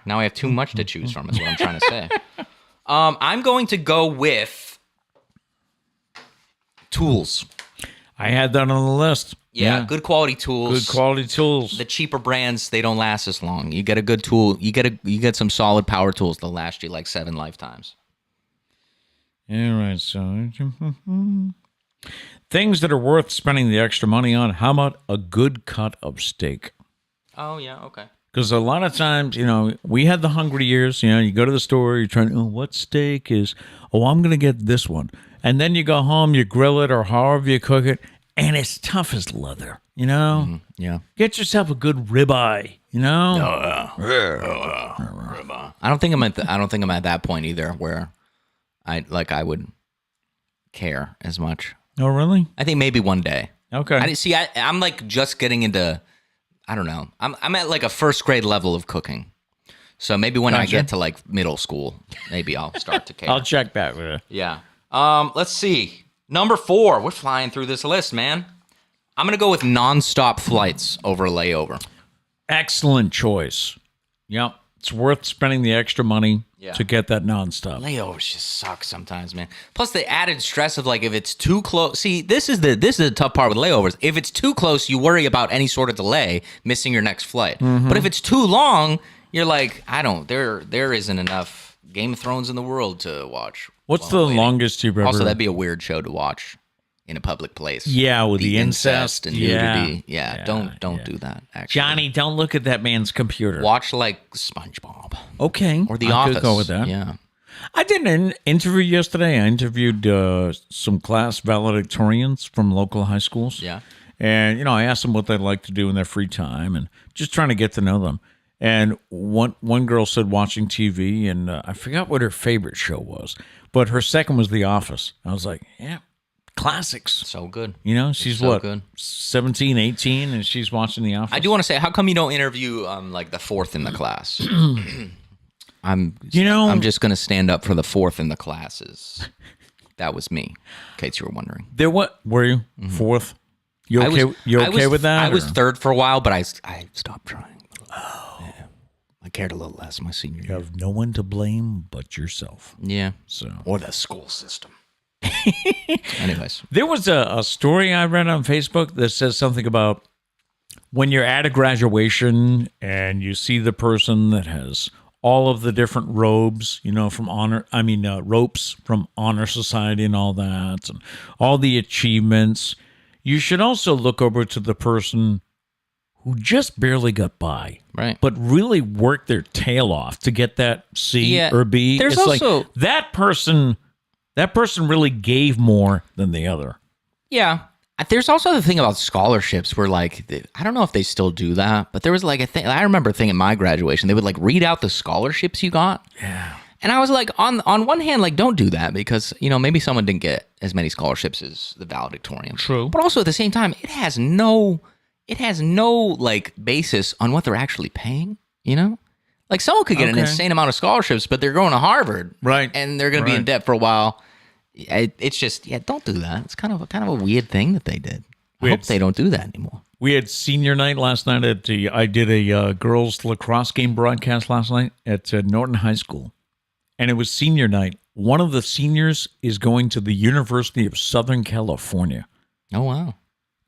Now I have too much to choose from, is what I'm trying to say. I'm going to go with tools. I had that on the list. Yeah, good quality tools. Good quality tools. The cheaper brands, they don't last as long. You get a good tool. You get some solid power tools. They'll last you like 7 lifetimes. All right, so things that are worth spending the extra money on. How about a good cut of steak? Oh, yeah, okay. Because a lot of times, we had the hungry years. You go to the store, you're trying, what steak is, I'm going to get this one. And then you go home, you grill it or however you cook it, and it's tough as leather, Yeah. Get yourself a good ribeye, Ribeye. I don't think I'm at that point either where I would care as much. Oh, really? I think maybe one day. Okay. I'm like just getting into, I don't know. I'm at like a first grade level of cooking. So maybe when I get to like middle school, maybe I'll start to care. I'll check back with you. Yeah. Let's see. Number 4. We're flying through this list, man. I'm going to go with nonstop flights over layover. Excellent choice. Yep. It's worth spending the extra money to get that nonstop. Layovers just suck sometimes, man. Plus the added stress of like if it's too close. See, this is the tough part with layovers. If it's too close, you worry about any sort of delay, missing your next flight. Mm-hmm. But if it's too long, you're like, there isn't enough Game of Thrones in the world to watch. What's the longest you've ever? Also, that'd be a weird show to watch in a public place. Yeah, with the incest and nudity. Yeah, don't do that. Actually, Johnny, don't look at that man's computer. Watch like SpongeBob. Okay, or The I Office. could go with that. Yeah. I did an interview yesterday. I interviewed some class valedictorians from local high schools. Yeah. And, I asked them what they'd like to do in their free time and just trying to get to know them. And one girl said watching TV, and I forgot what her favorite show was, but her second was The Office. I was like, yeah, classics. So good. You know, she's so what, good. 17, 18, and she's watching The Office. I do want to say, how come you don't interview like the fourth in the class? I'm just gonna stand up for the fourth in the classes. That was me, in case you were wondering. There, what were you? Fourth? You okay? You okay with that? I was third for a while, but I stopped trying. Oh, yeah. I cared a little less my senior year. You have no one to blame but yourself. Yeah, So, or the school system. Anyways, there was a story I read on Facebook that says something about when you're at a graduation and you see the person that has all of the different robes, you know, from ropes from honor society and all that, and all the achievements. You should also look over to the person who just barely got by, right? but really worked their tail off to get that C or B. There's it's also like that person really gave more than the other. Yeah. There's also the thing about scholarships where, like, I don't know if they still do that, but there was like a thing. I remember a thing at my graduation. They would like read out the scholarships you got. Yeah. And I was like, on one hand, like, don't do that because, you know, maybe someone didn't get as many scholarships as the valedictorian. True. But also at the same time, it has no like basis on what they're actually paying, you know? Like, someone could get an insane amount of scholarships, but they're going to Harvard. Right. And they're going to be in debt for a while. It's just, don't do that. It's kind of a weird thing that they did. I hope they don't do that anymore. We had senior night last night I did a girls lacrosse game broadcast last night at Norton High School. And it was senior night. One of the seniors is going to the University of Southern California. Oh, wow.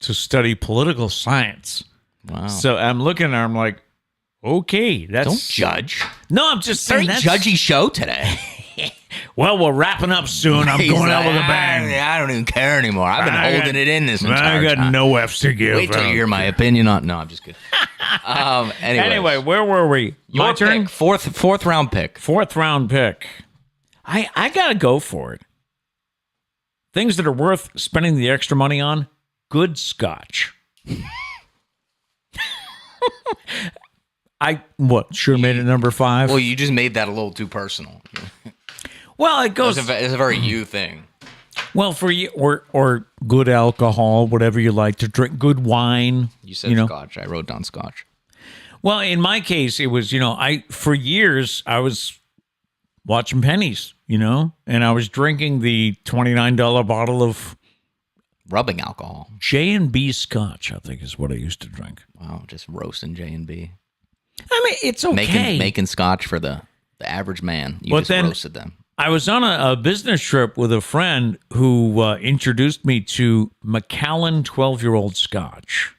To study political science. Wow. So I'm looking at her, I'm like, okay, that's... Don't judge. No, I'm just saying Very judgy show today. Well, we're wrapping up soon. I'm going out with a bang. I don't even care anymore. I've been holding it in this entire time. I got no F's to give. Wait till you hear my opinion on... No, I'm just kidding. Anyway, where were we? Your turn? Pick. Fourth round pick. Fourth round pick. I got to go for it. Things that are worth spending the extra money on, good scotch. Sure made it number 5? Well, you just made that a little too personal. Well, it goes... It's a very you thing. Well, for you, or good alcohol, whatever you like to drink, good wine. You said scotch. I wrote down scotch. Well, in my case, it was, for years, I was watching pennies, and I was drinking the $29 bottle of... rubbing alcohol. J&B scotch, I think, is what I used to drink. Wow, just roasting J&B. I mean, it's okay. Making scotch for the average man. You just roasted them. I was on a business trip with a friend who introduced me to Macallan 12-year-old scotch.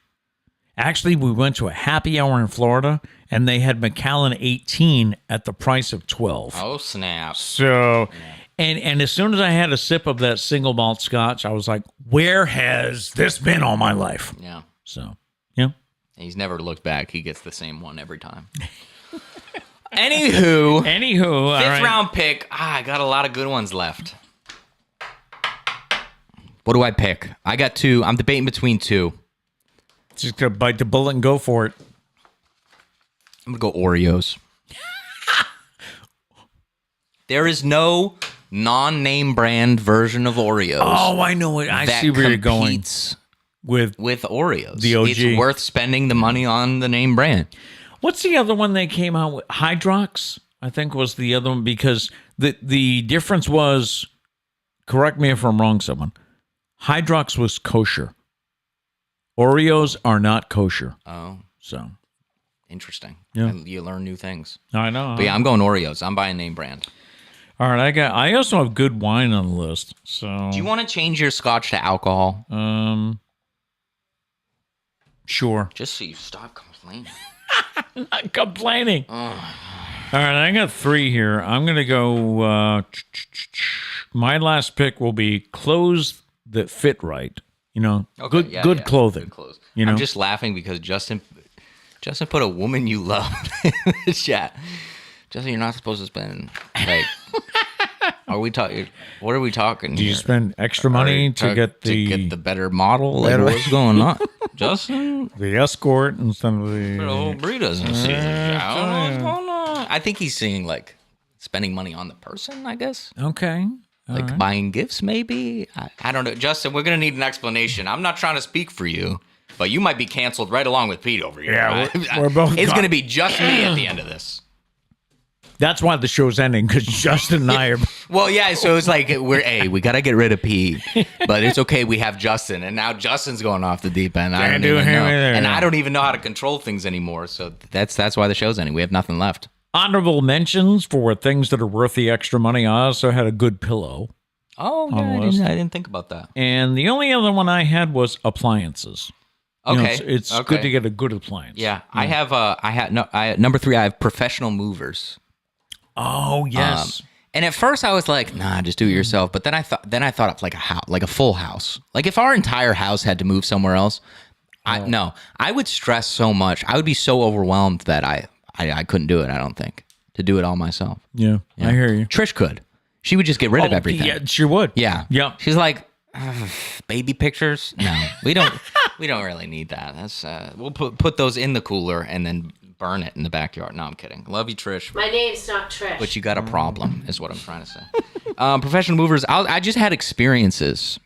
Actually, we went to a happy hour in Florida, and they had Macallan 18 at the price of 12. Oh, snap. So, and as soon as I had a sip of that single malt scotch, I was like, where has this been all my life? Yeah. So, yeah. He's never looked back. He gets the same one every time. Anywho, fifth round pick. I got a lot of good ones left. What do I pick? I got 2. I'm debating between 2. Just gonna bite the bullet and go for it. I'm gonna go Oreos. There is no non-name brand version of Oreos. Oh, I know it. I see where you're going with Oreos. The OG. It's worth spending the money on the name brand. What's the other one they came out with? Hydrox, I think, was the other one, because the difference was, correct me if I'm wrong, someone, Hydrox was kosher. Oreos are not kosher. Oh. So. Interesting. Yeah. You learn new things. I know. But yeah, I'm going Oreos. I'm buying name brand. All right, I also have good wine on the list. So. Do you want to change your scotch to alcohol? Sure. Just so you stop complaining. I'm not complaining. All right, I got 3 here. I'm going to go... my last pick will be clothes that fit right. Okay, good clothing. Good clothes. You know? I'm just laughing because Justin put a woman you love in the chat. Justin, you're not supposed to spend, like... Are we talking? What are we talking? Do you spend extra money to get the better model? Like, what's going on, Justin? The escort and some of the. The whole Brie doesn't see. I don't know what's going on. I think he's seeing like spending money on the person. I guess. Okay. Like buying gifts, maybe? I don't know. Justin, we're going to need an explanation. I'm not trying to speak for you, but you might be canceled right along with Pete over here. Yeah, right? we're both It's gone. going to be just me at the end of this. That's why the show's ending, because Justin and I are... Well, yeah, so it's like, we got to get rid of Pete, but it's okay, we have Justin, and now Justin's going off the deep end. I don't even know. And I don't even know how to control things anymore, so that's why the show's ending. We have nothing left. Honorable mentions for things that are worth the extra money. I also had a good pillow. Oh, yeah, I didn't think about that. And the only other one I had was appliances. Okay. It's good to get a good appliance. Yeah. Number 3, I have professional movers. Oh, yes. And at first I was like, nah, just do it yourself. But then I thought of like a house, like a full house. Like if our entire house had to move somewhere else, I would stress so much. I would be so overwhelmed that I couldn't do it, I don't think, to do it all myself. Yeah, I hear you. Trish could. She would just get rid of everything. Yeah, she would. Yeah. Yeah. She's like, baby pictures? No, we don't really need that. That's we'll put those in the cooler and then burn it in the backyard. No, I'm kidding. Love you, Trish. My name's not Trish. But you got a problem, is what I'm trying to say. Professional movers, I just had experiences.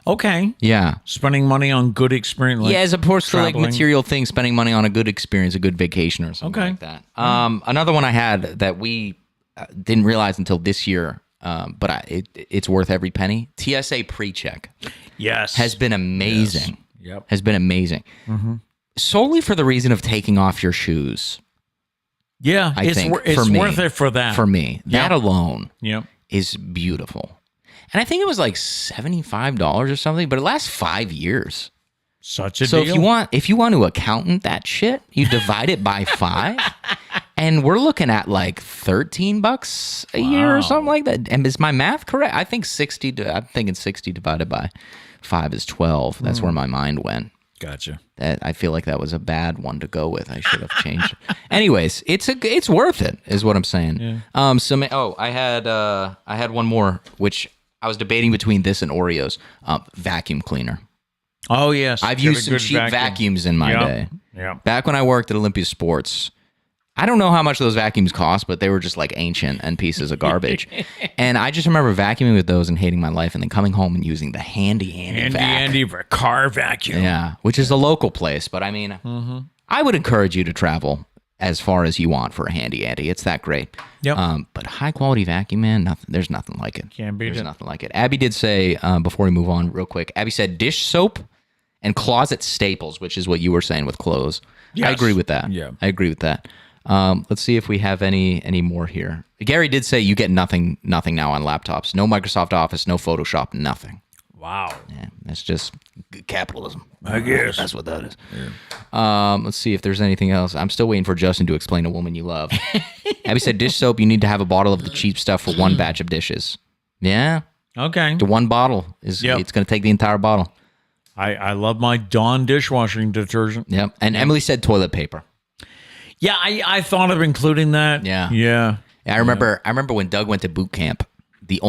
Okay. Yeah. Spending money on good experience. Like as opposed to like traveling. material things, spending money on a good experience, a good vacation or something like that. Another one I had that we didn't realize until this year, but it's worth every penny. TSA pre-check. Yes. Has been amazing. Yes. Yep. Has been amazing. Mm-hmm. Solely for the reason of taking off your shoes. Yeah. I think it's for me, worth it for that. For me. That alone Yep. is beautiful. And I think it was like $75 or something, but it lasts 5 years. Such a So deal. if you want to accountant that shit, you divide it by 5, and we're looking at like $13 a year or something like that. And is my math correct? I'm thinking 60 divided by 5 is 12. That's where my mind went. Gotcha. I feel like that was a bad one to go with. I should have changed it. Anyways, it's worth it, is what I'm saying. Yeah. I had one more, which I was debating between this and Oreos. Vacuum cleaner. Oh, yes. I've used some cheap vacuums in my day. Yeah. Back when I worked at Olympia Sports, I don't know how much those vacuums cost, but they were just like ancient and pieces of garbage. And I just remember vacuuming with those and hating my life, and then coming home and using the handy car vacuum. Yeah, which is a local place. But I mean, I would encourage you to travel as far as you want for a handy. It's that great. Yep. But high quality vacuum, man, there's nothing like it. Can't beat it. There's nothing like it. Abby did say, before we move on real quick, Abby said dish soap and closet staples, which is what you were saying with clothes. Yes. I agree with that. Yeah. I agree with that. Let's see if we have any more here. Gary did say you get nothing now on laptops. No Microsoft Office, no Photoshop, nothing. Wow. Yeah, that's just capitalism. I guess. That's what that is. Yeah. Let's see if there's anything else. I'm still waiting for Justin to explain a woman you love. Abby said dish soap, you need to have a bottle of the cheap stuff for one batch of dishes. Yeah. Okay. The one bottle it's going to take the entire bottle. I love my Dawn dishwashing detergent. Yep. And Emily said toilet paper. Yeah, I thought of including that. Yeah. Yeah. I remember when Doug went to boot camp, the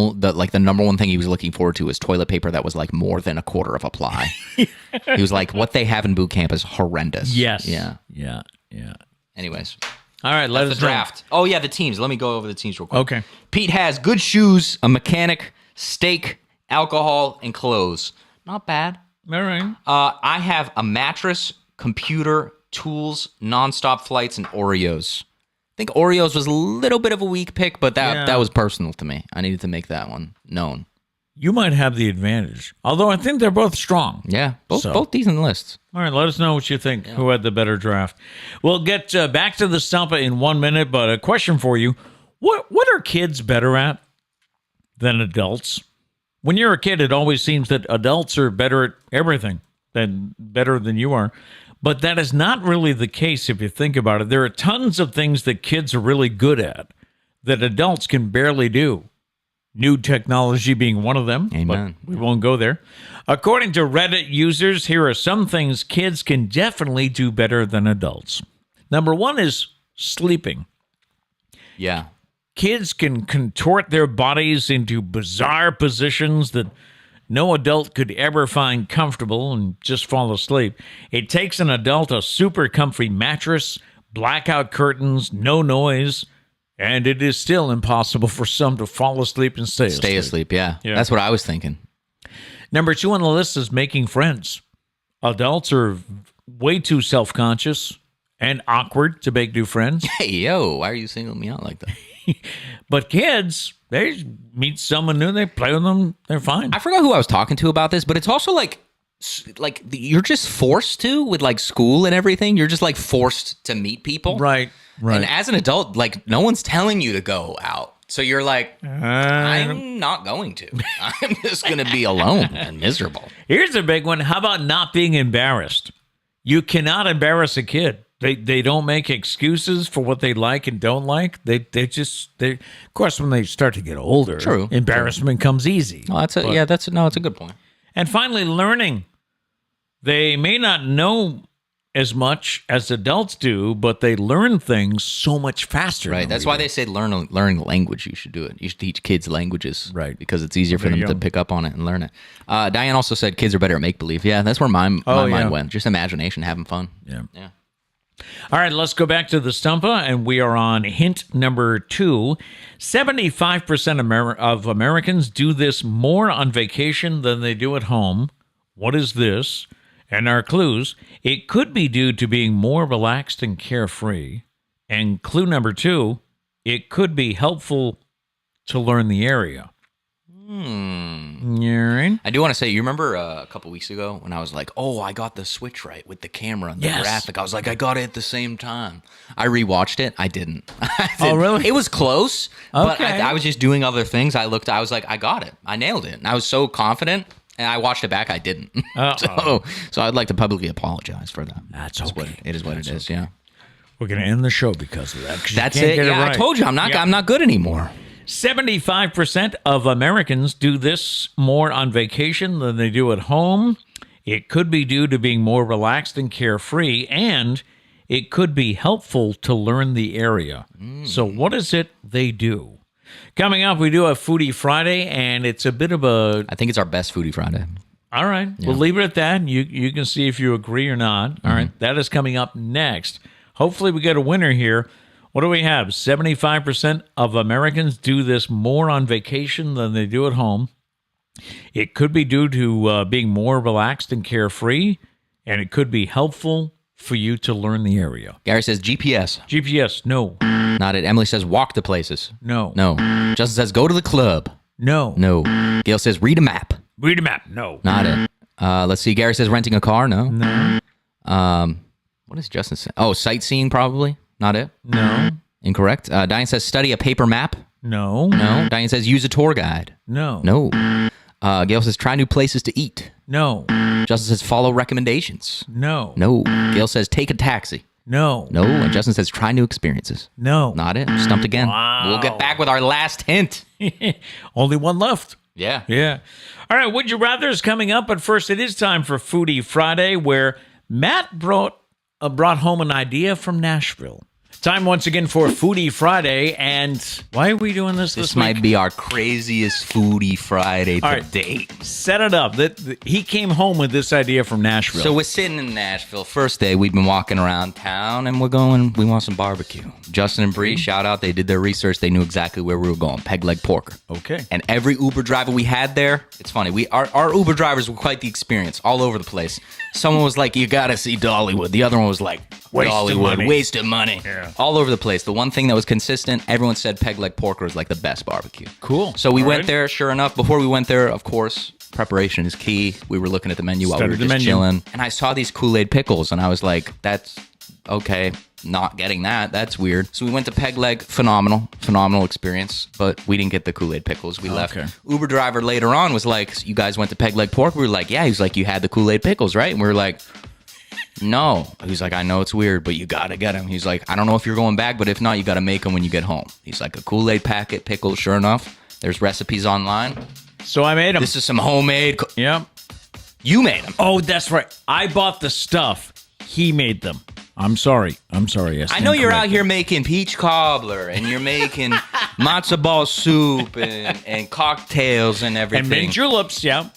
number one thing he was looking forward to was toilet paper that was like more than a quarter of a ply. He was like, what they have in boot camp is horrendous. Yes. Yeah. Yeah. Yeah. Anyways. All right, let us The draft. Oh, yeah, the teams. Let me go over the teams real quick. Okay. Pete has good shoes, a mechanic, steak, alcohol, and clothes. Not bad. All right. I have a mattress, computer, tools, nonstop flights, and Oreos. I think Oreos was a little bit of a weak pick, but that was personal to me. I needed to make that one known. You might have the advantage, although I think they're both strong. Yeah, both decent lists. All right, let us know what you think. Yeah. Who had the better draft? We'll get back to the Stumpah in 1 minute, but a question for you. What are kids better at than adults? When you're a kid, it always seems that adults are better at everything, better than you are. But that is not really the case if you think about it. There are tons of things that kids are really good at that adults can barely do. New technology being one of them. Amen. But we won't go there. According to Reddit users, here are some things kids can definitely do better than adults. Number one is sleeping. Yeah. Kids can contort their bodies into bizarre positions that no adult could ever find comfortable and just fall asleep. It takes an adult a super comfy mattress, blackout curtains, no noise, And it is still impossible for some to fall asleep and stay asleep. Stay asleep, yeah. Yeah. That's what I was thinking. Number 2 on the list is making friends. Adults are way too self-conscious and awkward to make new friends. Hey, yo, why are you singling me out like that? But kids, they meet someone new, they play with them, they're fine. I forgot who I was talking to about this, but it's also like you're just forced to with like school and everything. You're just like forced to meet people. Right. And as an adult, like no one's telling you to go out. So you're like, I'm not going to. I'm just going to be alone and miserable. Here's a big one. How about not being embarrassed? You cannot embarrass a kid. They don't make excuses for what they like and don't like. They of course, when they start to get older, embarrassment comes easy. Oh, it's a good point. And finally, learning. They may not know as much as adults do, but they learn things so much faster. Right. That's why they say learning language. You should do it. You should teach kids languages. Right. Because it's easier for them to pick up on it and learn it. Diane also said kids are better at make-believe. Yeah, that's where my mind went. Just imagination, having fun. Yeah. Yeah. All right, let's go back to the Stumpah, and we are on hint number 2. 75% of Americans do this more on vacation than they do at home. What is this? And our clues, it could be due to being more relaxed and carefree. And clue number 2, it could be helpful to learn the area. Right. I do want to say, you remember a couple weeks ago when I was like, oh, I got the switch right with the camera and the graphic. I was like, I got it at the same time. I rewatched it. I didn't. Oh, really? It was close, but Okay. I was just doing other things. I was like, I got it. I nailed it. And I was so confident. And I watched it back. I didn't. So I'd like to publicly apologize for that. That's okay. It is what it is. Yeah. We're going to end the show because of that. That's it. Yeah, I told you I'm not good anymore. 75% of Americans do this more on vacation than they do at home. It could be due to being more relaxed and carefree, and it could be helpful to learn the area. So what is it they do? Coming up, we do a Foodie Friday, and it's a bit of a... I think it's our best Foodie Friday. All right. We'll leave it at that. You can see if you agree or not. All right. That is coming up next. Hopefully we get a winner here. What do we have? 75% of Americans do this more on vacation than they do at home. It could be due to being more relaxed and carefree, and it could be helpful for you to learn the area. Gary says GPS. GPS, no. Not it. Emily says walk to places. No. No. Justin says go to the club. No. No. Gail says read a map. Read a map. No. Not it. Let's see. Gary says renting a car. No. No. What is Justin saying? Oh, sightseeing probably. Not it. No. Incorrect. Diane says study a paper map. No. No. Diane says use a tour guide. No. No. Gail says try new places to eat. No. Justin says follow recommendations. No. No. Gail says take a taxi. No. No. And Justin says try new experiences. No. Not it. Stumped again. Wow. We'll get back with our last hint. Only one left. Yeah. Yeah. All right. Would you rather is coming up, but first it is time for Foodie Friday, where Matt brought home an idea from Nashville. Time once again for Foodie Friday, and why are we doing this This week? might be our craziest Foodie Friday All to right. date. Set it up. He came home with this idea from Nashville. So we're sitting in Nashville. First day, we've been walking around town, and we want some barbecue. Justin and Bree, shout out. They did their research. They knew exactly where we were going. Peg Leg Porker. Okay. And every Uber driver we had there, it's funny. Our Uber drivers were quite the experience, all over the place. Someone was like, you got to see Dollywood. The other one was like, Waste of Dollywood, money. waste of money. Yeah. All over the place. The one thing that was consistent, everyone said Peg Leg Porker is like the best barbecue. Cool. So we All went right. there, sure enough. Before we went there, of course, preparation is key. We were looking at the menu while we were Studied the just menu. chilling. And I saw these Kool-Aid pickles, and I was like, that's okay. Not getting that. That's weird. So we went to Peg Leg. Phenomenal experience. But we didn't get the Kool-Aid pickles. We left. Okay. Uber driver later on was like, you guys went to Peg Leg Pork? We were like, yeah. He was like, you had the Kool-Aid pickles, right? And we were like, no. He's like, I know it's weird, but you got to get them. He's like, I don't know if you're going back, but if not, you got to make them when you get home. He's like, a Kool-Aid packet, pickles. Sure enough, there's recipes online. So I made them. This is some homemade. Yep. You made them. Oh, that's right. I bought the stuff. He made them. I'm sorry. Yes. I know you're out here making peach cobbler and you're making matzo ball soup and cocktails and everything. And mini juleps, yeah.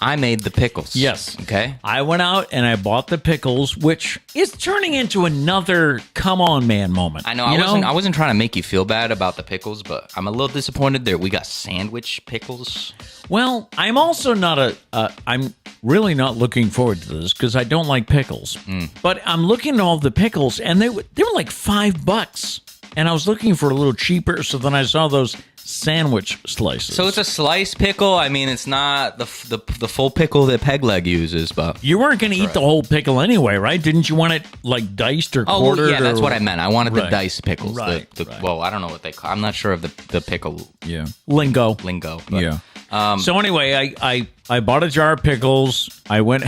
I made the pickles. Yes. Okay. I went out and I bought the pickles, which is turning into another come on man moment. I know. I wasn't trying to make you feel bad about the pickles, but I'm a little disappointed there. We got sandwich pickles. Well, I'm also not I'm really not looking forward to this because I don't like pickles. But I'm looking at all the pickles and they were like $5. And I was looking for a little cheaper, so then I saw those sandwich slices. So it's a sliced pickle. I mean, it's not the full pickle that Peg Leg uses, but you weren't going to eat the whole pickle anyway, right? Didn't you want it like diced or quartered? Oh, yeah, that's what I meant. I wanted the diced pickles. Right, Well, I don't know what they call. I'm not sure of the pickle lingo. But, Yeah. So anyway, I bought a jar of pickles. I went.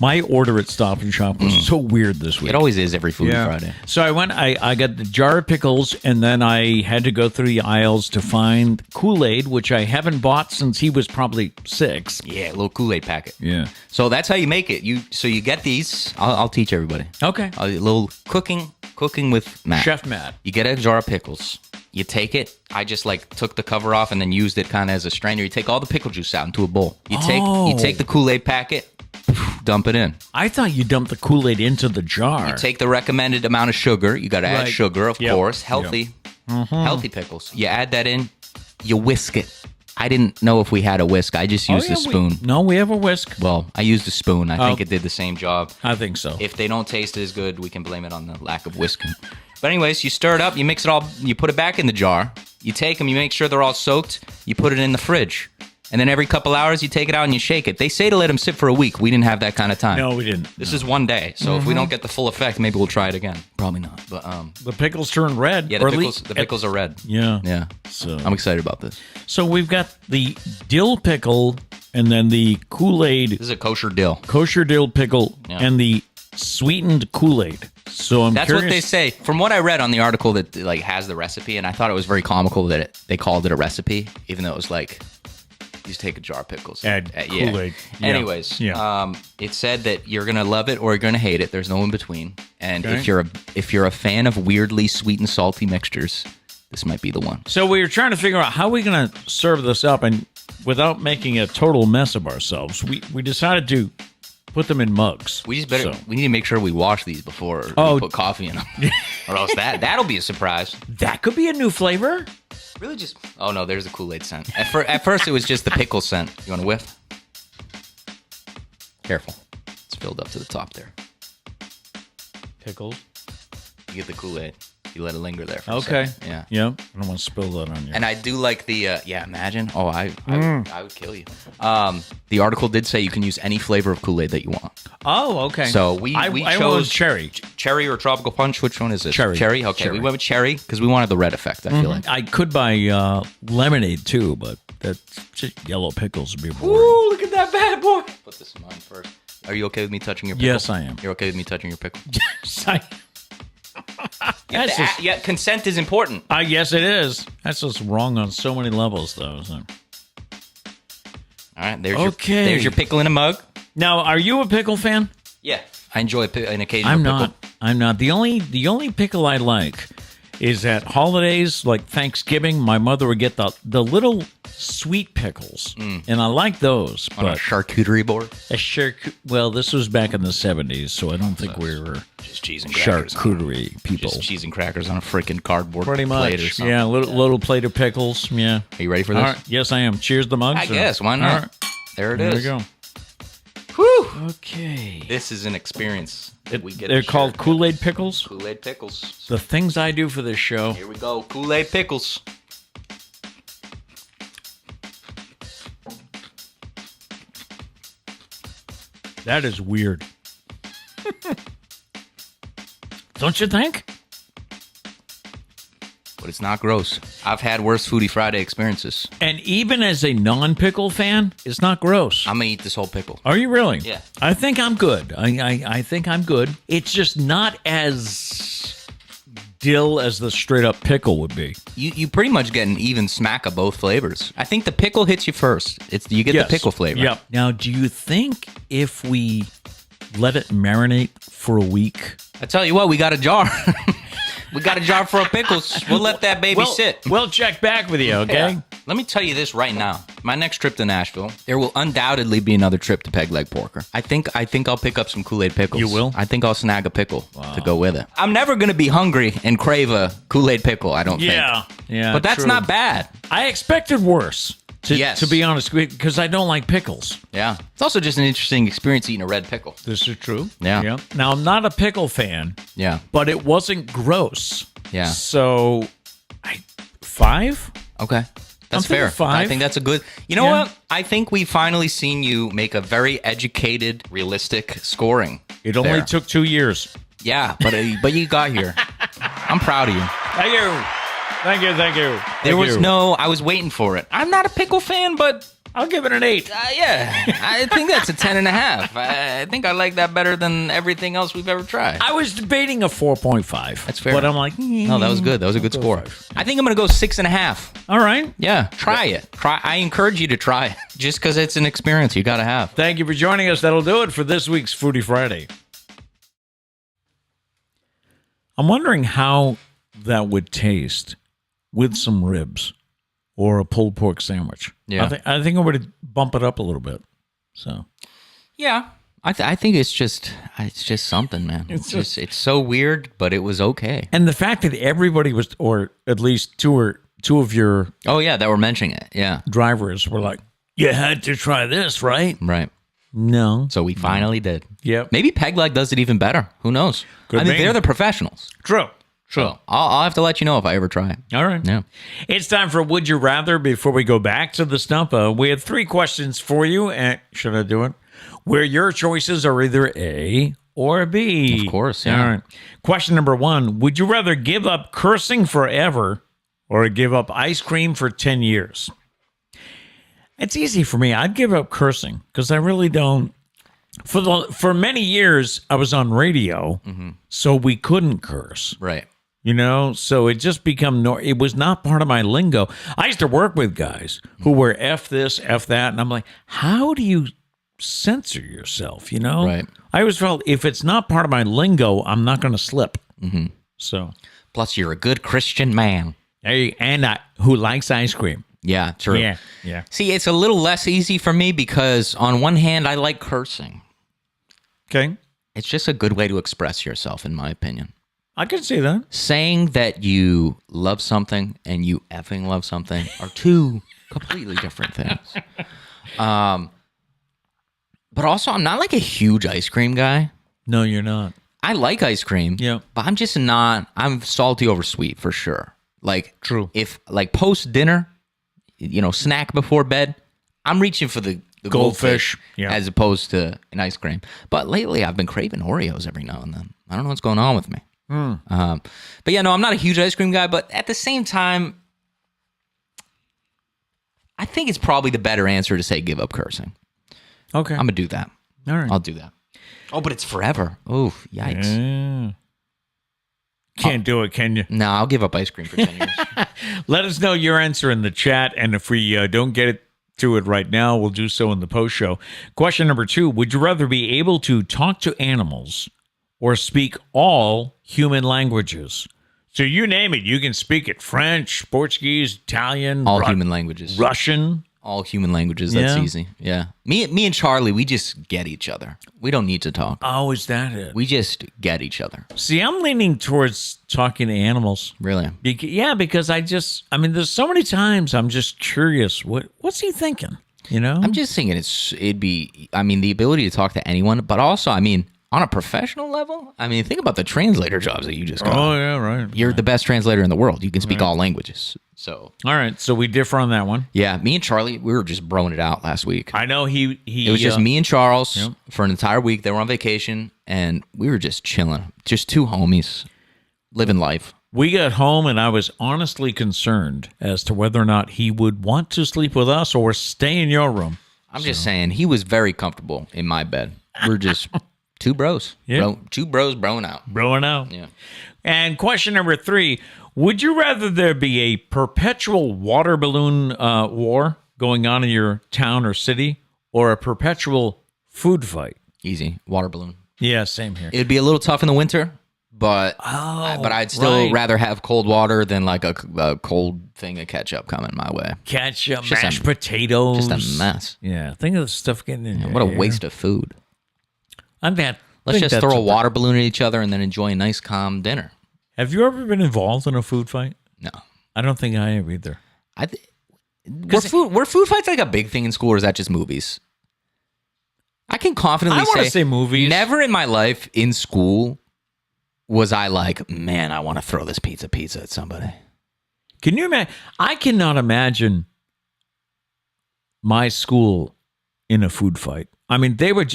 My order at Stop and Shop was so weird this week. It always is every Foodie Friday. So I went, I got the jar of pickles, and then I had to go through the aisles to find Kool-Aid, which I haven't bought since he was probably 6. Yeah, a little Kool-Aid packet. Yeah. So that's how you make it. You get these. I'll teach everybody. Okay. A little cooking with Matt. Chef Matt. You get a jar of pickles. You take it. I just took the cover off and then used it kind of as a strainer. You take all the pickle juice out into a bowl. You take the Kool-Aid packet. Dump it in. I thought you dumped the Kool-Aid into the jar. You take the recommended amount of sugar. You got to add sugar, of course. Healthy. Yep. Healthy pickles. You add that in. You whisk it. I didn't know if we had a whisk. I just used a spoon. No, we have a whisk. Well, I used a spoon. I think it did the same job. I think so. If they don't taste as good, we can blame it on the lack of whisking. But anyways, you stir it up. You mix it all. You put it back in the jar. You take them. You make sure they're all soaked. You put it in the fridge. And then every couple hours, you take it out and you shake it. They say to let them sit for a week. We didn't have that kind of time. No, we didn't. This is one day. So if we don't get the full effect, maybe we'll try it again. Probably not. But the pickles turn red. yeah, the pickles are red. Yeah. Yeah. So I'm excited about this. So we've got the dill pickle and then the Kool-Aid. This is a kosher dill. Kosher dill pickle and the sweetened Kool-Aid. So That's curious. what they say. From what I read on the article that has the recipe, and I thought it was very comical that they called it a recipe, even though it was you just take a jar of pickles. Add Kool-Aid. Yeah. Anyways, it said that you're gonna love it or you're gonna hate it. There's no in between. And if you're a fan of weirdly sweet and salty mixtures, this might be the one. So we were trying to figure out how we're gonna serve this up, and without making a total mess of ourselves, we decided to put them in mugs. We need to make sure we wash these before we put coffee in them, or else that'll be a surprise. That could be a new flavor. Really, just no, there's the Kool-Aid scent. At first, it was just the pickle scent. You want to whiff? Careful, it's filled up to the top there. Pickles. You get the Kool-Aid. You let it linger there for a Okay. second. Yeah. Yep. I don't want to spill that on you. And I do like the imagine. Oh, I would kill you. The article did say you can use any flavor of Kool-Aid that you want. Oh, okay. So we chose cherry. Cherry or tropical punch. Which one is it? Cherry. Cherry. Okay, Cherry. we went with cherry because we wanted the red effect. I feel like. I could buy lemonade too, but that's just yellow pickles would be boring. Ooh, look at that bad boy. Put this in mine first. Are you okay with me touching your pickle? Yes, I am. You're okay with me touching your pickle? Yes, I Yeah, consent is important. yes, it is. That's just wrong on so many levels, though. So. All right, there's your pickle in a mug. Now, are you a pickle fan? Yeah, I enjoy an occasional pickle. I'm not. The only pickle I like is at holidays like Thanksgiving. My mother would get the little sweet pickles, and I like those. On a charcuterie board. Well, this was back in the 70s, so I don't think we were just cheese and crackers. Charcuterie people. Just cheese and crackers on a freaking cardboard Pretty plate or much. something. Yeah, little plate of pickles. Yeah. Are you ready for this? All right. Yes, I am. Cheers the mugs. I guess. Why not? Right. There it is. There we go. Whew. Okay. This is an experience. They're called Kool-Aid pickles. Kool-Aid pickles. The things I do for this show. Here we go. Kool-Aid pickles. That is weird. Don't you think? But it's not gross. I've had worse Foodie Friday experiences. And even as a non-pickle fan, it's not gross. I'm going to eat this whole pickle. Are you really? Yeah. I think I'm good. I think I'm good. It's just not as dill as the straight-up pickle would be. You pretty much get an even smack of both flavors. I think the pickle hits you first. You get the pickle flavor. Yep. Now, do you think if we let it marinate for a week? I tell you what, we got a jar. We got a jar full of pickles. We'll let that baby sit. We'll check back with you, okay? Yeah. Let me tell you this right now. My next trip to Nashville, there will undoubtedly be another trip to Peg Leg Porker. I think I'll pick up some Kool-Aid pickles. You will? I think I'll snag a pickle to go with it. I'm never going to be hungry and crave a Kool-Aid pickle, I don't think. Yeah. But that's true. not bad. I expected worse. Yes. To be honest, because I don't like pickles. Yeah. It's also just an interesting experience eating a red pickle. This is true. Yeah. Now, I'm not a pickle fan. Yeah. But it wasn't gross. Yeah. So, 5? Okay. That's fair. 5. I think that's a good... You know what? I think we've finally seen you make a very educated, realistic scoring. It only took 2 years. Yeah, but you got here. I'm proud of you. Thank you. I was waiting for it. I'm not a pickle fan, but... I'll give it an 8. Yeah, I think that's a 10.5. I think I like that better than everything else we've ever tried. I was debating a 4.5. That's fair. But I'm like... No, that was good. That was a good score. I think I'm going to go 6.5. All right. Yeah, try it. I encourage you to try it. Just because it's an experience you got to have. Thank you for joining us. That'll do it for this week's Foodie Friday. I'm wondering how that would taste with some ribs or a pulled pork sandwich. Yeah. I think I would bump it up a little bit. So, yeah. I think it's just something, man. It's so weird, but it was okay. And the fact that everybody was, or at least two of your that were mentioning it. Yeah. drivers were like, you had to try this, right? Right. No. So we finally did. Yep. Maybe Peg Leg does it even better. Who knows? Could I mean, be. they're the professionals. True. So I'll have to let you know if I ever try it. All right. Yeah. It's time for Would You Rather before we go back to the Stumpah. We had 3 questions for you. And should I do it? Where your choices are either A or B. Of course, yeah. All right. Question number 1. Would you rather give up cursing forever or give up ice cream for 10 years? It's easy for me. I'd give up cursing because I really don't. For many years, I was on radio, so we couldn't curse. Right. You know, so it just it was not part of my lingo. I used to work with guys who were F this, F that, and I'm like, how do you censor yourself, you know? Right. I always felt if it's not part of my lingo, I'm not going to slip. So, Plus, you're a good Christian man. hey, and who likes ice cream. Yeah, true. Yeah. See, it's a little less easy for me because on one hand, I like cursing. Okay. It's just a good way to express yourself, in my opinion. I can see that. Saying that you love something and you effing love something are 2 completely different things. But also, I'm not like a huge ice cream guy. No, you're not. I like ice cream. Yeah. But I'm just not. I'm salty over sweet for sure. Like, True. If like post dinner, snack before bed, I'm reaching for the goldfish as opposed to an ice cream. But lately, I've been craving Oreos every now and then. I don't know what's going on with me. But yeah, no, I'm not a huge ice cream guy. But at the same time, I think it's probably the better answer to say give up cursing. Okay. I'm gonna do that. All right. I'll do that. Oh, but it's forever. Oh, yikes. Yeah. Can't do it, can you? No, I'll give up ice cream for 10 years. Let us know your answer in the chat, and if we don't get to it right now, we'll do so in the post show. Question number 2, would you rather be able to talk to animals or speak all human languages? So you name it. You can speak it. French, Portuguese, Italian. All human languages. Russian. All human languages. That's Yeah. easy. Yeah. Me and Charlie, we just get each other. We don't need to talk. Oh, is that it? We just get each other. See, I'm leaning towards talking to animals. Really? Because there's so many times I'm just curious. What's he thinking? You know? I'm just thinking the ability to talk to anyone, but also, on a professional level, think about the translator jobs that you just got. Oh, yeah, right. You're the best translator in the world. You can speak all languages. So, All right, so we differ on that one. yeah, me and Charlie, we were just broing it out last week. I know he It was just me and Charles Yep. for an entire week. They were on vacation, and we were just chilling. Just 2 homies living life. We got home, and I was honestly concerned as to whether or not he would want to sleep with us or stay in your room. I'm just saying, he was very comfortable in my bed. We're just 2 bros. Yeah. 2 bros broing out. Broing out. Yeah. And question number 3, would you rather there be a perpetual water balloon war going on in your town or city or a perpetual food fight? Easy. Water balloon. Yeah, same here. It'd be a little tough in the winter, but I'd still rather have cold water than like a cold thing of ketchup coming my way. Ketchup, mashed potatoes. Just a mess. Yeah, think of the stuff getting in your What a ear. waste of food. Let's just throw a water balloon at each other and then enjoy a nice, calm dinner. Have you ever been involved in a food fight? No. I don't think I have either. Were food fights like a big thing in school, or is that just movies? I can confidently say movies. Never in my life in school was I like, man, I want to throw this pizza at somebody. Can you imagine? I cannot imagine my school in a food fight. I mean, they would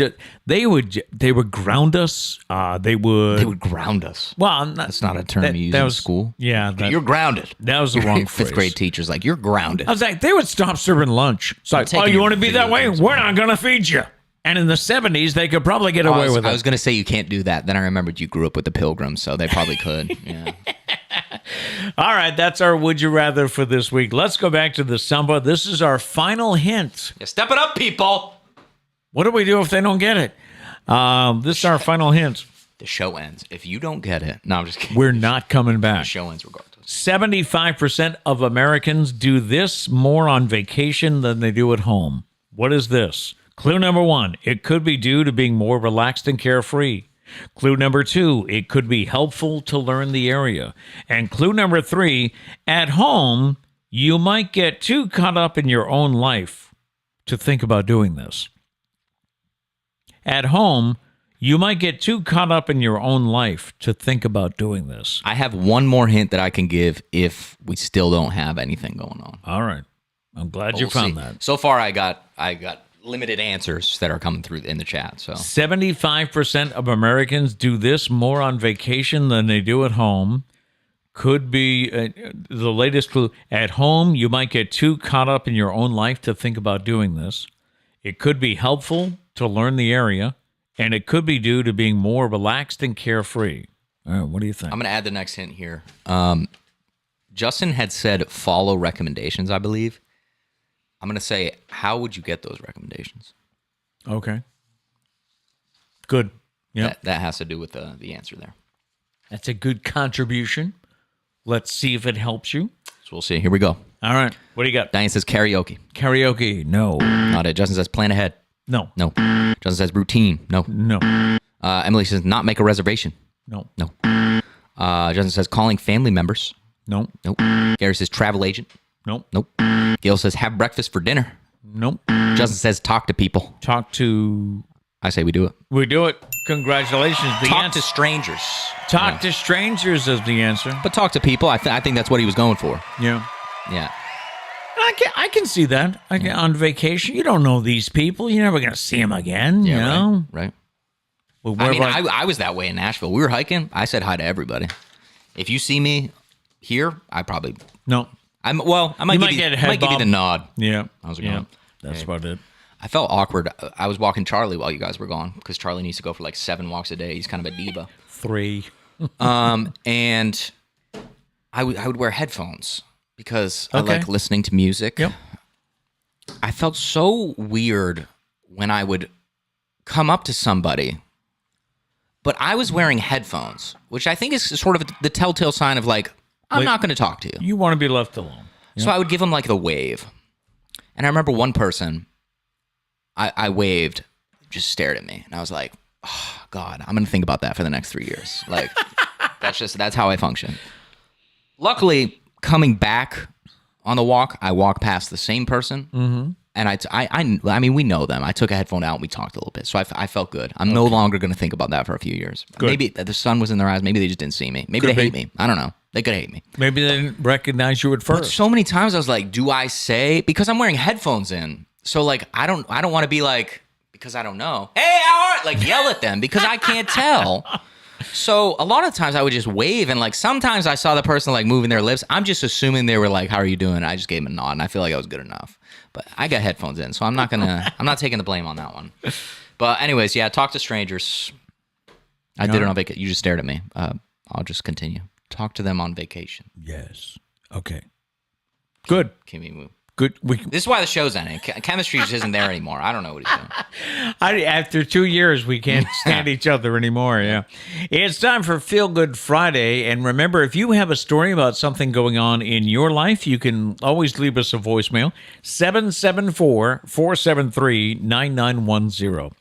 ground us. They would ground us. Well, that's not a term you use in school. Yeah, you're grounded. That was the wrong phrase. 5th grade teacher's like, you're grounded. I was like, they would stop serving lunch. It's like, oh, you want to be that way? We're not going to feed you. And in the 70s, they could probably get away with it. I was going to say you can't do that. Then I remembered you grew up with the Pilgrims, so they probably could. Yeah. All right, that's our Would You Rather for this week. Let's go back to the Stumpah. This is our final hint. Yeah, step it up, people. What do we do if they don't get it? This is our final hint. The show ends. If you don't get it, no, I'm just kidding. We're not coming back. The show ends regardless. 75% of Americans do this more on vacation than they do at home. What is this? Clue number 1, it could be due to being more relaxed and carefree. Clue number 2, it could be helpful to learn the area. And clue number 3, at home, you might get too caught up in your own life to think about doing this. At home, you might get too caught up in your own life to think about doing this. I have one more hint that I can give if we still don't have anything going on. All right. I'm glad you found that. So far, I got limited answers that are coming through in the chat. So 75% of Americans do this more on vacation than they do at home. Could be the latest clue. At home, you might get too caught up in your own life to think about doing this. It could be helpful to learn the area, and it could be due to being more relaxed and carefree. All right, what do you think? I'm going to add the next hint here. Justin had said follow recommendations, I believe. I'm going to say, how would you get those recommendations? Okay. Good. Yeah, that has to do with the answer there. That's a good contribution. Let's see if it helps you. So we'll see. Here we go. All right. What do you got? Diane says karaoke. Karaoke. No. Not it. Justin says plan ahead. No. No. Justin says routine. No. No. Emily says not make a reservation. No. No. Justin says calling family members. No. Nope. Gary says travel agent. Nope. Nope. Gail says have breakfast for dinner. Nope. Justin says talk to people. Talk to... I say we do it. We do it. Congratulations. Talk to strangers. Talk to strangers is the answer. But talk to people. I think that's what he was going for. Yeah. Yeah. I can see that. On vacation, you don't know these people. You're never going to see them again, you know? Right. Well, I was that way in Nashville. We were hiking. I said hi to everybody. If you see me here, I probably... No. I might give you the nod. Yeah. How's it going? That's about it. I felt awkward. I was walking Charlie while you guys were gone because Charlie needs to go for like 7 walks a day. He's kind of a diva. 3. And I would wear headphones because I like listening to music. Yep. I felt so weird when I would come up to somebody, but I was wearing headphones, which I think is sort of the telltale sign of like, I'm not going to talk to you. You want to be left alone. So I would give them like the wave. And I remember one person, I waved, just stared at me. And I was like, oh, God, I'm going to think about that for the next 3 years. Like, that's how I function. Luckily, coming back on the walk, I walked past the same person. Mm-hmm. And I mean, we know them. I took a headphone out and we talked a little bit. So I felt good. I'm no longer going to think about that for a few years. Good. Maybe the sun was in their eyes. Maybe they just didn't see me. Maybe they hate me. I don't know. They could hate me. Maybe they didn't recognize you at first. But so many times I was like, do I say, because I'm wearing headphones in. So like, I don't want to be like, because I don't know, hey, how are, like yell at them because I can't tell. So a lot of times I would just wave, and like sometimes I saw the person like moving their lips. I'm just assuming they were like, how are you doing? I just gave them a nod and I feel like I was good enough. But I got headphones in, so I'm not taking the blame on that one. But anyways, yeah, talk to strangers. I did it on vacation. You just stared at me. I'll just continue. Talk to them on vacation. Yes. Okay. Good. Can we move? good. This is why the show's ending. Chemistry just isn't there anymore. I don't know what he's doing. After 2 years, we can't stand each other anymore. Yeah. It's time for Feelgood Friday. And remember, if you have a story about something going on in your life, you can always leave us a voicemail, 774-473-9910.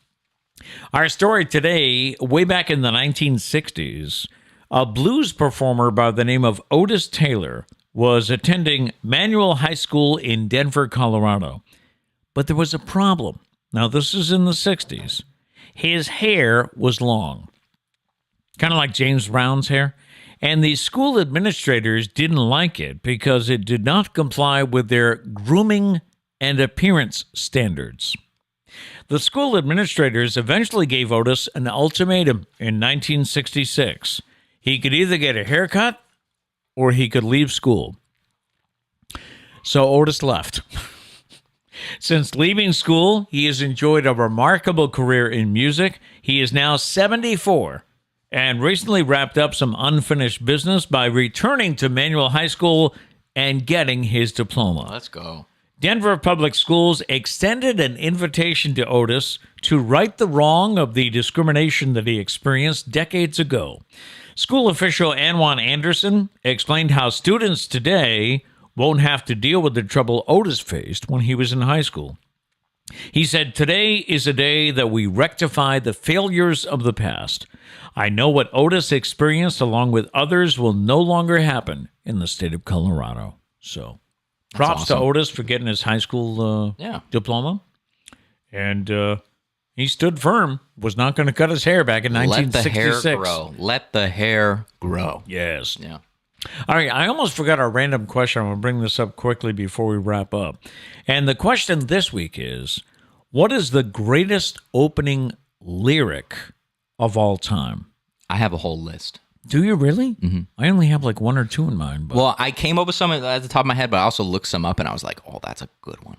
Our story today, way back in the 1960s, a blues performer by the name of Otis Taylor was attending Manual High School in Denver, Colorado. But there was a problem. Now, this is in the 60s. His hair was long, kind of like James Brown's hair. And the school administrators didn't like it because it did not comply with their grooming and appearance standards. The school administrators eventually gave Otis an ultimatum in 1966. He could either get a haircut or he could leave school. So Otis left. Since leaving school, he has enjoyed a remarkable career in music. He is now 74 and recently wrapped up some unfinished business by returning to Manual High School and getting his diploma. Let's go. Denver Public Schools extended an invitation to Otis to right the wrong of the discrimination that he experienced decades ago. School official Anwan Anderson explained how students today won't have to deal with the trouble Otis faced when he was in high school. He said, "Today is a day that we rectify the failures of the past. I know what Otis experienced along with others will no longer happen in the state of Colorado." So props to Otis for getting his high school diploma. And he stood firm, was not going to cut his hair back in 1966. Let the hair grow. Let the hair grow. Yes. Yeah. All right, I almost forgot our random question. I'm going to bring this up quickly before we wrap up. And the question this week is, what is the greatest opening lyric of all time? I have a whole list. Do you really? Mm-hmm. I only have like one or two in mind. But Well, I came up with some at the top of my head, but I also looked some up and I was like, oh, that's a good one.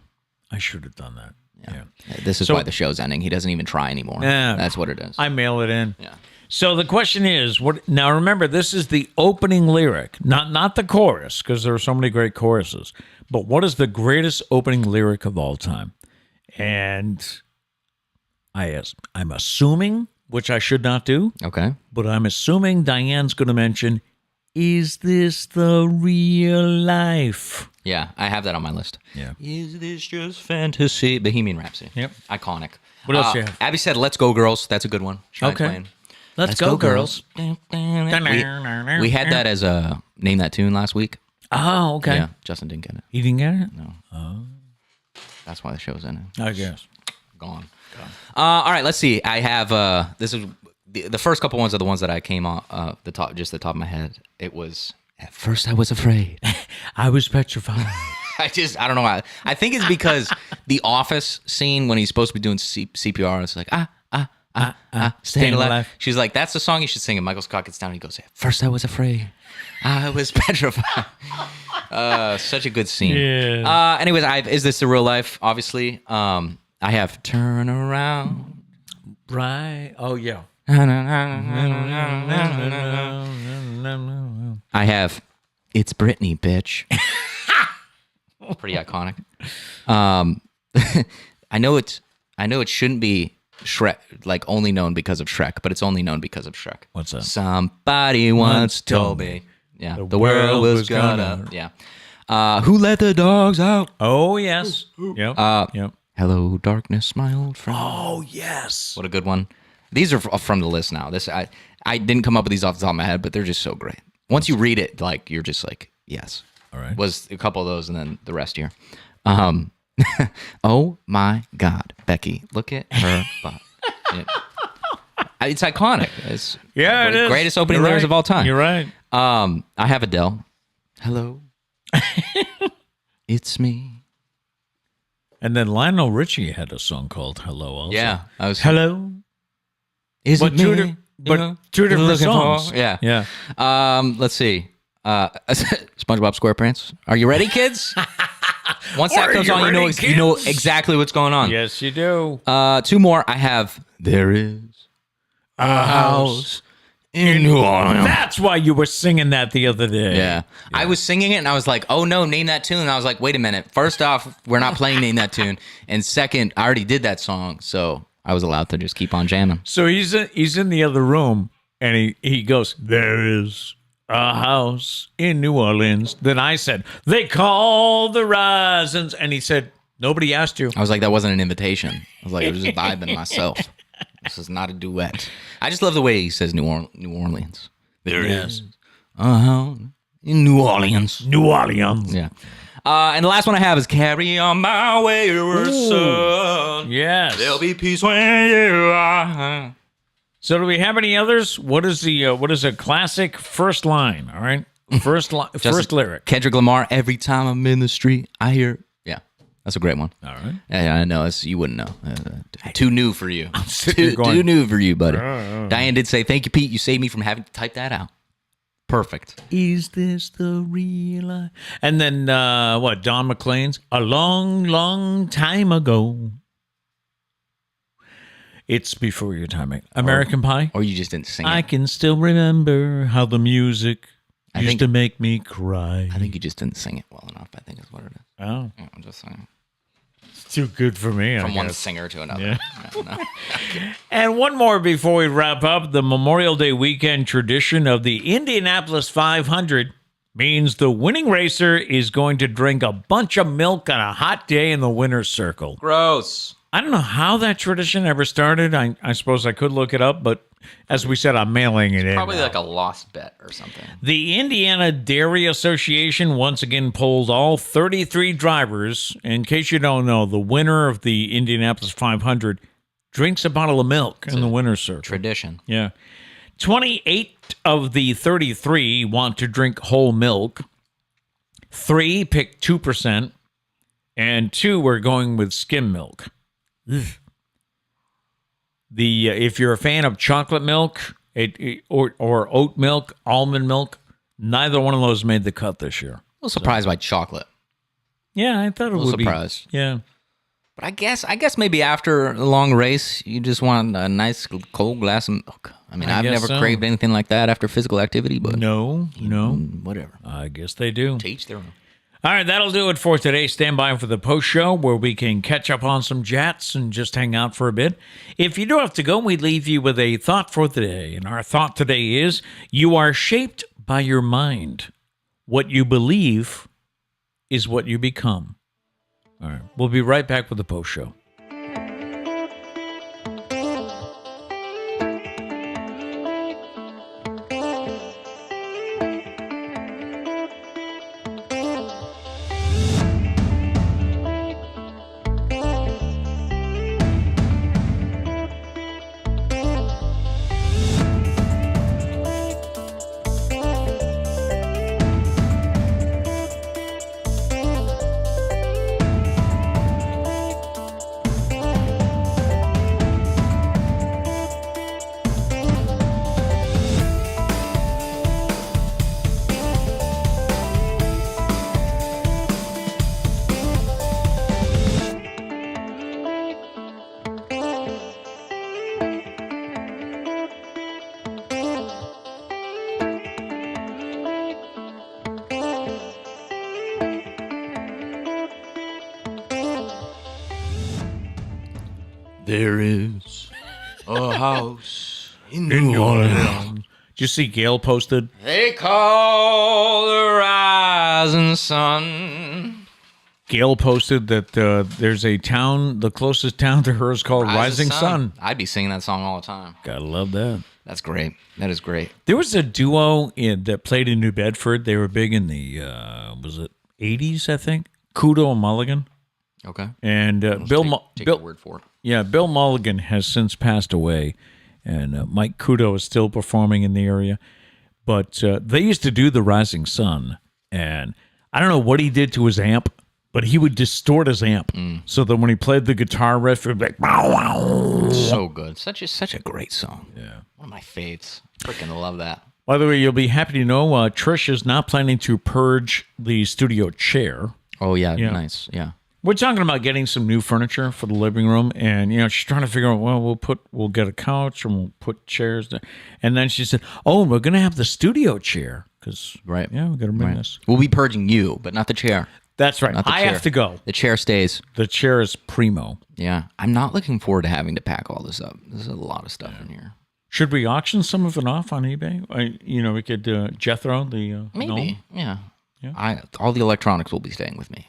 I should have done that. Yeah. This is why the show's ending. He doesn't even try anymore. Yeah. That's what it is. I mail it in. Yeah. So the question is, what? Now remember, this is the opening lyric, not the chorus, because there are so many great choruses. But what is the greatest opening lyric of all time? And I'm assuming, which I should not do, Okay. but I'm assuming Diane's going to mention, "Is this the real life?" Yeah, I have that on my list. Yeah. Is this just fantasy? Bohemian Rhapsody. Yep. Iconic. What else do you have? Abby said, "Let's go, girls." That's a good one. Shania Okay. Twain. Let's go, girls. We had that as a name that tune last week. Oh, okay. Yeah, Justin didn't get it. You didn't get it? No. That's why the show's in it. I guess. Gone. All right, let's see. I have this is the first couple ones are the ones that I came on the top of my head. It was at first I was afraid. I was petrified. I don't know why. I think it's because the Office scene when he's supposed to be doing CPR, it's like staying alive. She's like, that's the song you should sing. And Michael Scott gets down and he goes, "At first I was afraid. I was petrified." Such a good scene. Yeah. Anyways, is this the real life? Obviously. I have turn around. Right. Oh, yeah. I have it's Britney, bitch. Pretty iconic. I know it shouldn't be Shrek, like only known because of Shrek, but it's only known because of Shrek. What's that? Somebody once told me, yeah, the world was gonna, yeah. Who let the dogs out? Oh, yes. Yep. Yep. Hello, darkness, my old friend. Oh, yes. What a good one. These are from the list now. I didn't come up with these off the top of my head, but they're just so great. Once you read it, like you're just like, yes. All right. Was a couple of those, and then the rest here. Oh my God, Becky, look at her butt. It's iconic. It's it is. Greatest opening You're lyrics right. of all time. You're right. I have Adele. Hello, it's me. And then Lionel Richie had a song called "Hello." Also. Yeah, I was. Hello. Is But it two, me? two different Looking songs. for- Yeah. Yeah. Let's see. SpongeBob SquarePants. Are you ready, kids? Once that comes on, you know exactly what's going on. Yes, you do. Two more. I have. There is A house In New Orleans. That's why you were singing that the other day. Yeah. I was singing it and I was like, oh no, name that tune. And I was like, wait a minute. First off, we're not playing Name That Tune. And second, I already did that song. So I was allowed to just keep on jamming. So he's in the other room and he goes, there is a house in New Orleans. Then I said, they call the Risings. And he said, nobody asked you. I was like, that wasn't an invitation. I was like, I was just vibing myself. This is not a duet. I just love the way he says New Orleans. There it is. In New Orleans. New Orleans. Yeah. And the last one I have is Carry On My Wayward Son. Yes. There'll be peace when you are. So do we have any others? What is a classic first line? All right. First lyric. Kendrick Lamar, every time I'm in the street, I hear. Yeah. That's a great one. All right. Yeah, I know. You wouldn't know. Too new for you. Too new for you, buddy. Diane did say, thank you, Pete. You saved me from having to type that out. Perfect. Is this the real life? And then, Don McLean's A Long, Long Time Ago. It's before your time. American Pie? Or you just didn't sing I it. can still remember how the music used to make me cry. I think you just didn't sing it well enough, I think is what it is. Oh. Yeah, I'm just saying. It's too good for me. From one singer to another. Yeah. No. And one more before we wrap up. The Memorial Day weekend tradition of the Indianapolis 500 means the winning racer is going to drink a bunch of milk on a hot day in the winner's circle. Gross. I don't know how that tradition ever started. I suppose I could look it up, but as we said, I'm mailing it in. Probably like a lost bet or something. The Indiana Dairy Association once again polled all 33 drivers. In case you don't know, the winner of the Indianapolis 500 drinks a bottle of milk in the winner's circle. Tradition. Yeah. 28 of the 33 want to drink whole milk. 3 picked 2%, and 2 are going with skim milk. If you're a fan of chocolate milk or oat milk, almond milk, neither one of those made the cut this year. A little surprised by chocolate. Yeah, I thought it would be. Surprised. Yeah. But I guess maybe after a long race, you just want a nice cold glass of milk. I mean, I've never craved anything like that after physical activity, but No. whatever. I guess they do. To each their own. All right, that'll do it for today. Stand by for the post show where we can catch up on some jats and just hang out for a bit. If you do have to go, we leave you with a thought for the day. And our thought today is, you are shaped by your mind. What you believe is what you become. All right, we'll be right back with the post show. There is a house in New Orleans. Did you see Gail posted? They call the rising sun. Gail posted that there's a town, the closest town to her is called Rising Sun. I'd be singing that song all the time. Gotta love that. That's great. That is great. There was a duo that played in New Bedford. They were big in the, was it 80s, I think? Kool and Mulligan. Okay. And Take Bill, your word for it. yeah, Bill Mulligan has since passed away, and Mike Kudo is still performing in the area. But they used to do the Rising Sun, and I don't know what he did to his amp, but he would distort his amp so that when he played the guitar riff, it would be like, wow, wow. So good. Such a great song. Yeah. One of my faves. Freaking love that. By the way, you'll be happy to know Trish is not planning to purge the studio chair. Oh, yeah. Nice. Yeah. We're talking about getting some new furniture for the living room, and she's trying to figure out. Well, we'll get a couch and we'll put chairs there. And then she said, "Oh, we're gonna have the studio chair because Right. Yeah, we got to bring this. We'll be purging you, but not the chair. That's right. Not the I chair. have to go. The chair stays. The chair is primo. Yeah, I'm not looking forward to having to pack all this up. There's a lot of stuff in here. Should we auction some of it off on eBay? We could Jethro the Maybe. gnome. Yeah. All the electronics will be staying with me.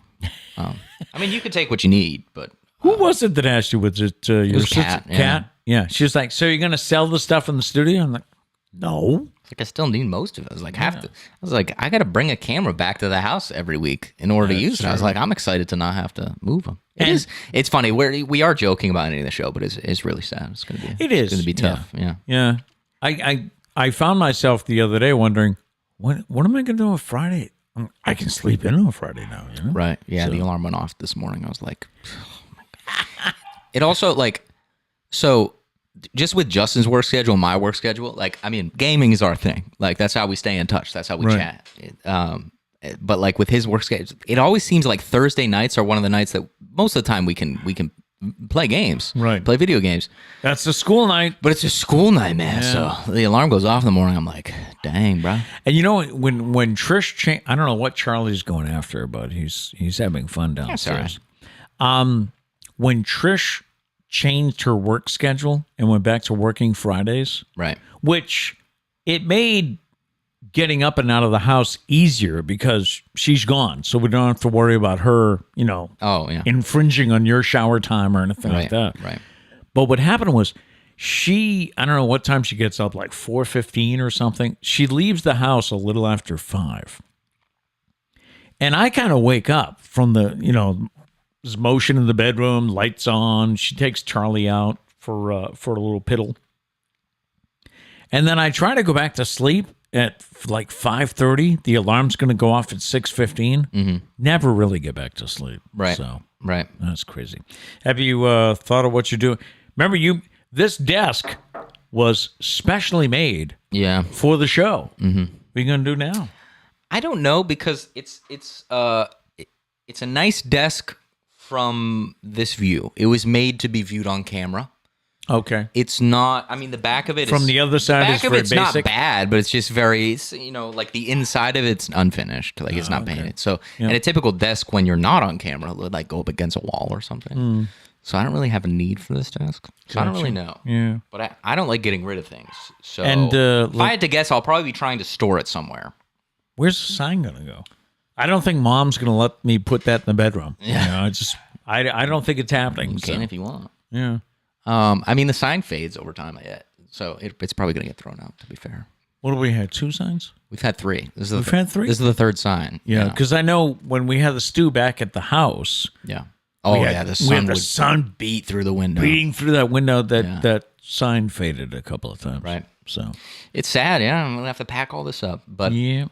I mean, you can take what you need, but Who was it that asked you? Was it your was sister? Kat, yeah. Kat? Yeah. She was like, "So you're gonna sell the stuff in the studio?" I'm like, "No." I still need most of it. I was like, I was like, I got to bring a camera back to the house every week in order to use it. I was like, I'm excited to not have to move them. It's funny. We are joking about ending the show, but it's really sad. It's gonna be. It's gonna be tough. Yeah. I found myself the other day wondering, what am I gonna do on Friday? I can sleep in on Friday now. Right. Yeah. The alarm went off this morning. I was like, oh my God. It also so. Just with Justin's work schedule and my work schedule, gaming is our thing. Like, that's how we stay in touch. That's how we chat. But with his work schedule, it always seems like Thursday nights are one of the nights that most of the time we can play games, play video games. That's a school night, but it's a school night, man. Yeah. So the alarm goes off in the morning. I'm like, dang, bro. And when Trish, I don't know what Charlie's going after, but he's having fun downstairs. When Trish changed her work schedule and went back to working Fridays. Right. Which it made getting up and out of the house easier because she's gone. So we don't have to worry about her, infringing on your shower time or anything like that. Right. But what happened was I don't know what time she gets up, like 4:15 or something. She leaves the house a little after 5. And I kind of wake up from the, there's motion in the bedroom, lights on. She takes Charlie out for a little piddle. And then I try to go back to sleep at like 5:30. The alarm's going to go off at 6:15. Mm-hmm. Never really get back to sleep. Right. So, right. That's crazy. Have you thought of what you're doing? Remember, this desk was specially made for the show. Mm-hmm. What are you going to do now? I don't know, because it's a nice desk from this view. It was made to be viewed on camera. Okay. It's not, the back of it from the other side is very basic. It's not bad, but it's just very, the inside of it's unfinished. Like, it's not painted. So, and a typical desk when you're not on camera would go up against a wall or something. Mm. So I don't really have a need for this desk. So I don't really know. Yeah. But I don't like getting rid of things. So if I had to guess, I'll probably be trying to store it somewhere. Where's the sign going to go? I don't think Mom's going to let me put that in the bedroom. Yeah. I don't think it's happening. You can if you want. Yeah. The sign fades over time, so it's probably going to get thrown out, to be fair. What do we have? 2 signs? We've had 3. We've had 3? This is the 3rd sign. Yeah, because I know when we had the stew back at the house. Yeah. Oh, the sun beat through the window. Beating through that window, that sign faded a couple of times. Right. So it's sad, I'm going to have to pack all this up. But yeah.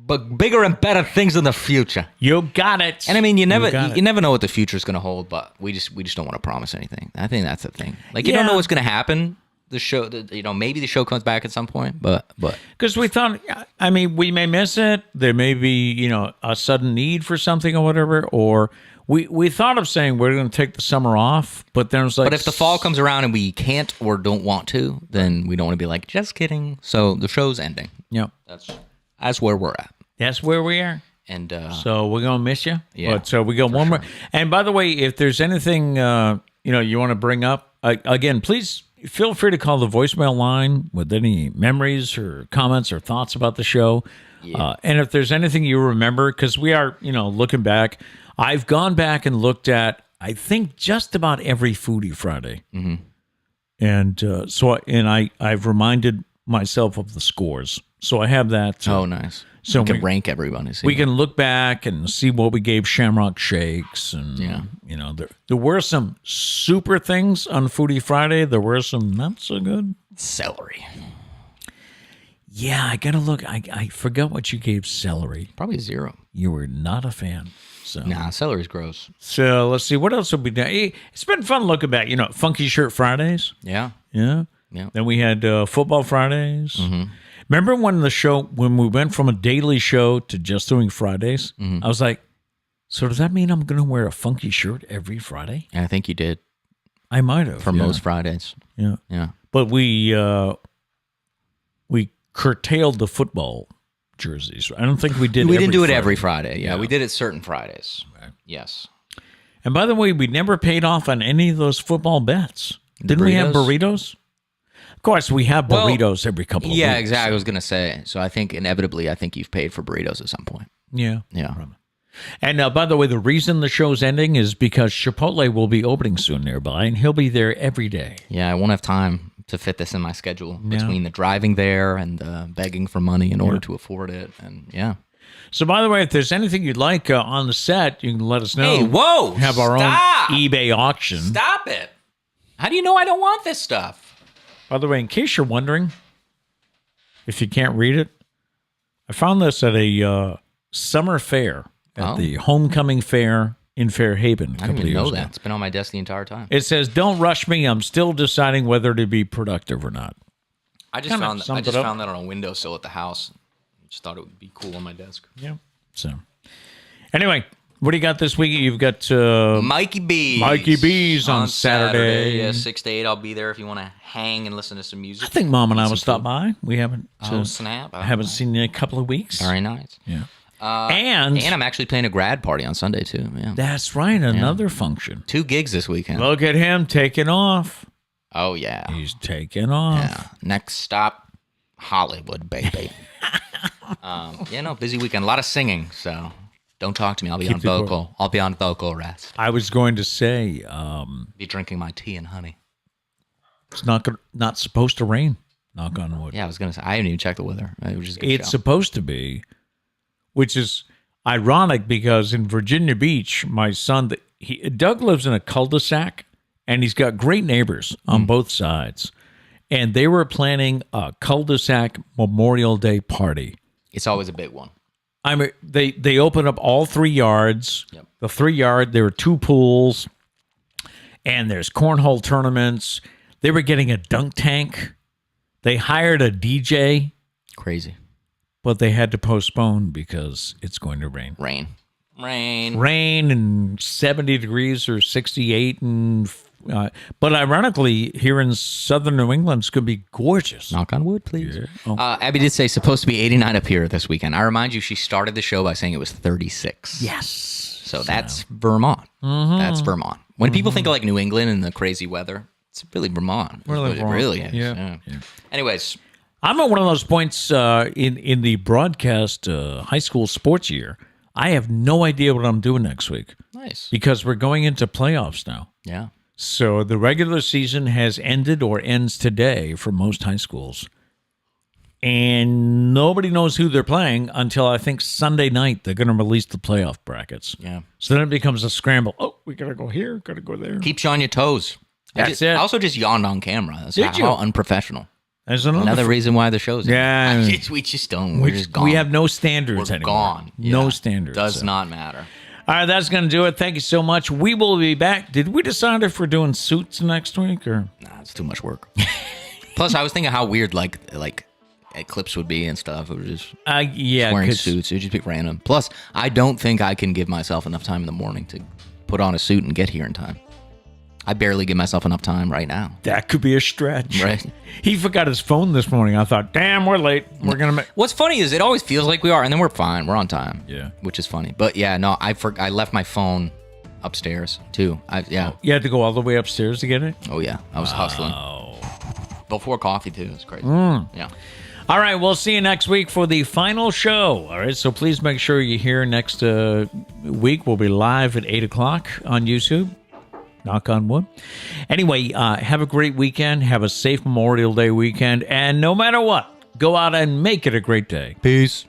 But bigger and better things in the future. You got it. And you never know what the future is going to hold, but we just don't want to promise anything. I think that's the thing. You don't know what's going to happen. The show, maybe the show comes back at some point, but because we thought, we may miss it. There may be, a sudden need for something or whatever, or we thought of saying we're going to take the summer off, but then it was like, but if the fall comes around and we can't or don't want to, then we don't want to be like, just kidding. So the show's ending. Yeah, that's where we're at. That's where we are. And so we're going to miss you. Yeah. But, so we got one more. And by the way, if there's anything, you want to bring up, again, please feel free to call the voicemail line with any memories or comments or thoughts about the show. Yeah. And if there's anything you remember, because we are, looking back, I've gone back and looked at, I think, just about every Foodie Friday. Mm-hmm. And I've reminded myself of the scores. So I have that. Oh, nice. So we can rank everybody. We can look back and see what we gave Shamrock Shakes. And, there were some super things on Foodie Friday. There were some not so good. Celery. Yeah, I got to look. I forgot what you gave celery. Probably 0. You were not a fan. So. Nah, celery's gross. So let's see. What else have we done? It's been fun looking back. Funky Shirt Fridays. Yeah. Yeah. Yeah. Then we had Football Fridays. Mm-hmm. Remember when we went from a daily show to just doing Fridays? Mm-hmm. I was like, So does that mean I'm going to wear a funky shirt every Friday? I think you did I might have. for most Fridays. Yeah. Yeah. But we curtailed the football jerseys. I don't think we did. We didn't do it Friday. every Friday. Yeah, Yeah. we did it certain Fridays. Right. Yes. And by the way, we never paid off on any of those football bets. Didn't we have burritos? Of course, we have burritos every couple of weeks. Yeah, exactly. I was going to say. So I think inevitably, you've paid for burritos at some point. Yeah. Yeah. And by the way, the reason the show's ending is because Chipotle will be opening soon nearby, and he'll be there every day. Yeah, I won't have time to fit this in my schedule between the driving there and the begging for money in order to afford it. And yeah. So, by the way, if there's anything you'd like on the set, you can let us know. Hey, whoa! Have our own eBay auction. Stop it! How do you know I don't want this stuff? By the way, in case you're wondering, if you can't read it, I found this at a summer fair at the Homecoming Fair in Fairhaven. I didn't even know that. It's been on my desk the entire time. It says, "Don't rush me. I'm still deciding whether to be productive or not." I just found that on a windowsill at the house. I just thought it would be cool on my desk. Yeah. So, anyway, what do you got this week? You've got Mikey B's. Mikey B's on Saturday. Yeah, 6 to 8. I'll be there if you want to hang and listen to some music. I think Mom and I will stop by. We haven't. Snap! I haven't seen you in a couple of weeks. Very nice. Yeah. And I'm actually playing a grad party on Sunday too. Yeah. That's right. Another function. 2 gigs this weekend. Look at him taking off. Oh yeah. He's taking off. Yeah. Next stop, Hollywood, baby. Busy weekend. A lot of singing. So don't talk to me. I'll be on vocal. I'll be on vocal rest. I was going to say, be drinking my tea and honey. It's not supposed to rain. Knock on wood. Yeah, I was gonna say I didn't even check the weather. It was just it's supposed to be. Which is ironic because in Virginia Beach, my son, Doug lives in a cul-de-sac, and he's got great neighbors on both sides. And they were planning a cul-de-sac Memorial Day party. It's always a big one. I mean, they opened up all 3 yards. Yep. The 3 yard, there were 2 pools, and there's cornhole tournaments. They were getting a dunk tank. They hired a DJ. Crazy. But they had to postpone because it's going to rain. Rain and 70 degrees or 68. But ironically, here in southern New England, it's going to be gorgeous. Knock on wood, please. Yeah. Oh. Abby did say supposed to be 89 up here this weekend. I remind you, she started the show by saying it was 36. Yes. So that's Vermont. Mm-hmm. That's Vermont. When people think of like New England and the crazy weather, it's really Vermont. It really is. Yeah. Anyways. I'm at one of those points in the broadcast high school sports year. I have no idea what I'm doing next week. Nice. Because we're going into playoffs now. Yeah. So the regular season has ended or ends today for most high schools. And nobody knows who they're playing until I think Sunday night they're going to release the playoff brackets. Yeah. So then it becomes a scramble. Oh, we got to go here, got to go there. Keeps you on your toes. That's it. I also just yawned on camera. That's Did how unprofessional. There's another reason why the show's yeah. We just don't. We're just gone. We have no standards We're anymore. Gone. No Yeah. standards. Does not matter. All right, that's going to do it. Thank you so much. We will be back. Did we decide if we're doing suits next week or? Nah, it's too much work. Plus, I was thinking how weird like clips would be and stuff. It was just wearing suits. It would just be random. Plus, I don't think I can give myself enough time in the morning to put on a suit and get here in time. I barely give myself enough time right now. That could be a stretch. Right. He forgot his phone this morning. I thought, damn, we're late. We're going to make... What's funny is it always feels like we are, and then we're fine. We're on time. Yeah. Which is funny. But yeah, no, I left my phone upstairs too. You had to go all the way upstairs to get it? Oh, yeah. I was hustling. Before coffee, too. It's crazy. Yeah. All right. We'll see you next week for the final show. All right. So please make sure you're here next week. We'll be live at 8 o'clock on YouTube. Knock on wood. Anyway, have a great weekend. Have a safe Memorial Day weekend. And no matter what, go out and make it a great day. Peace.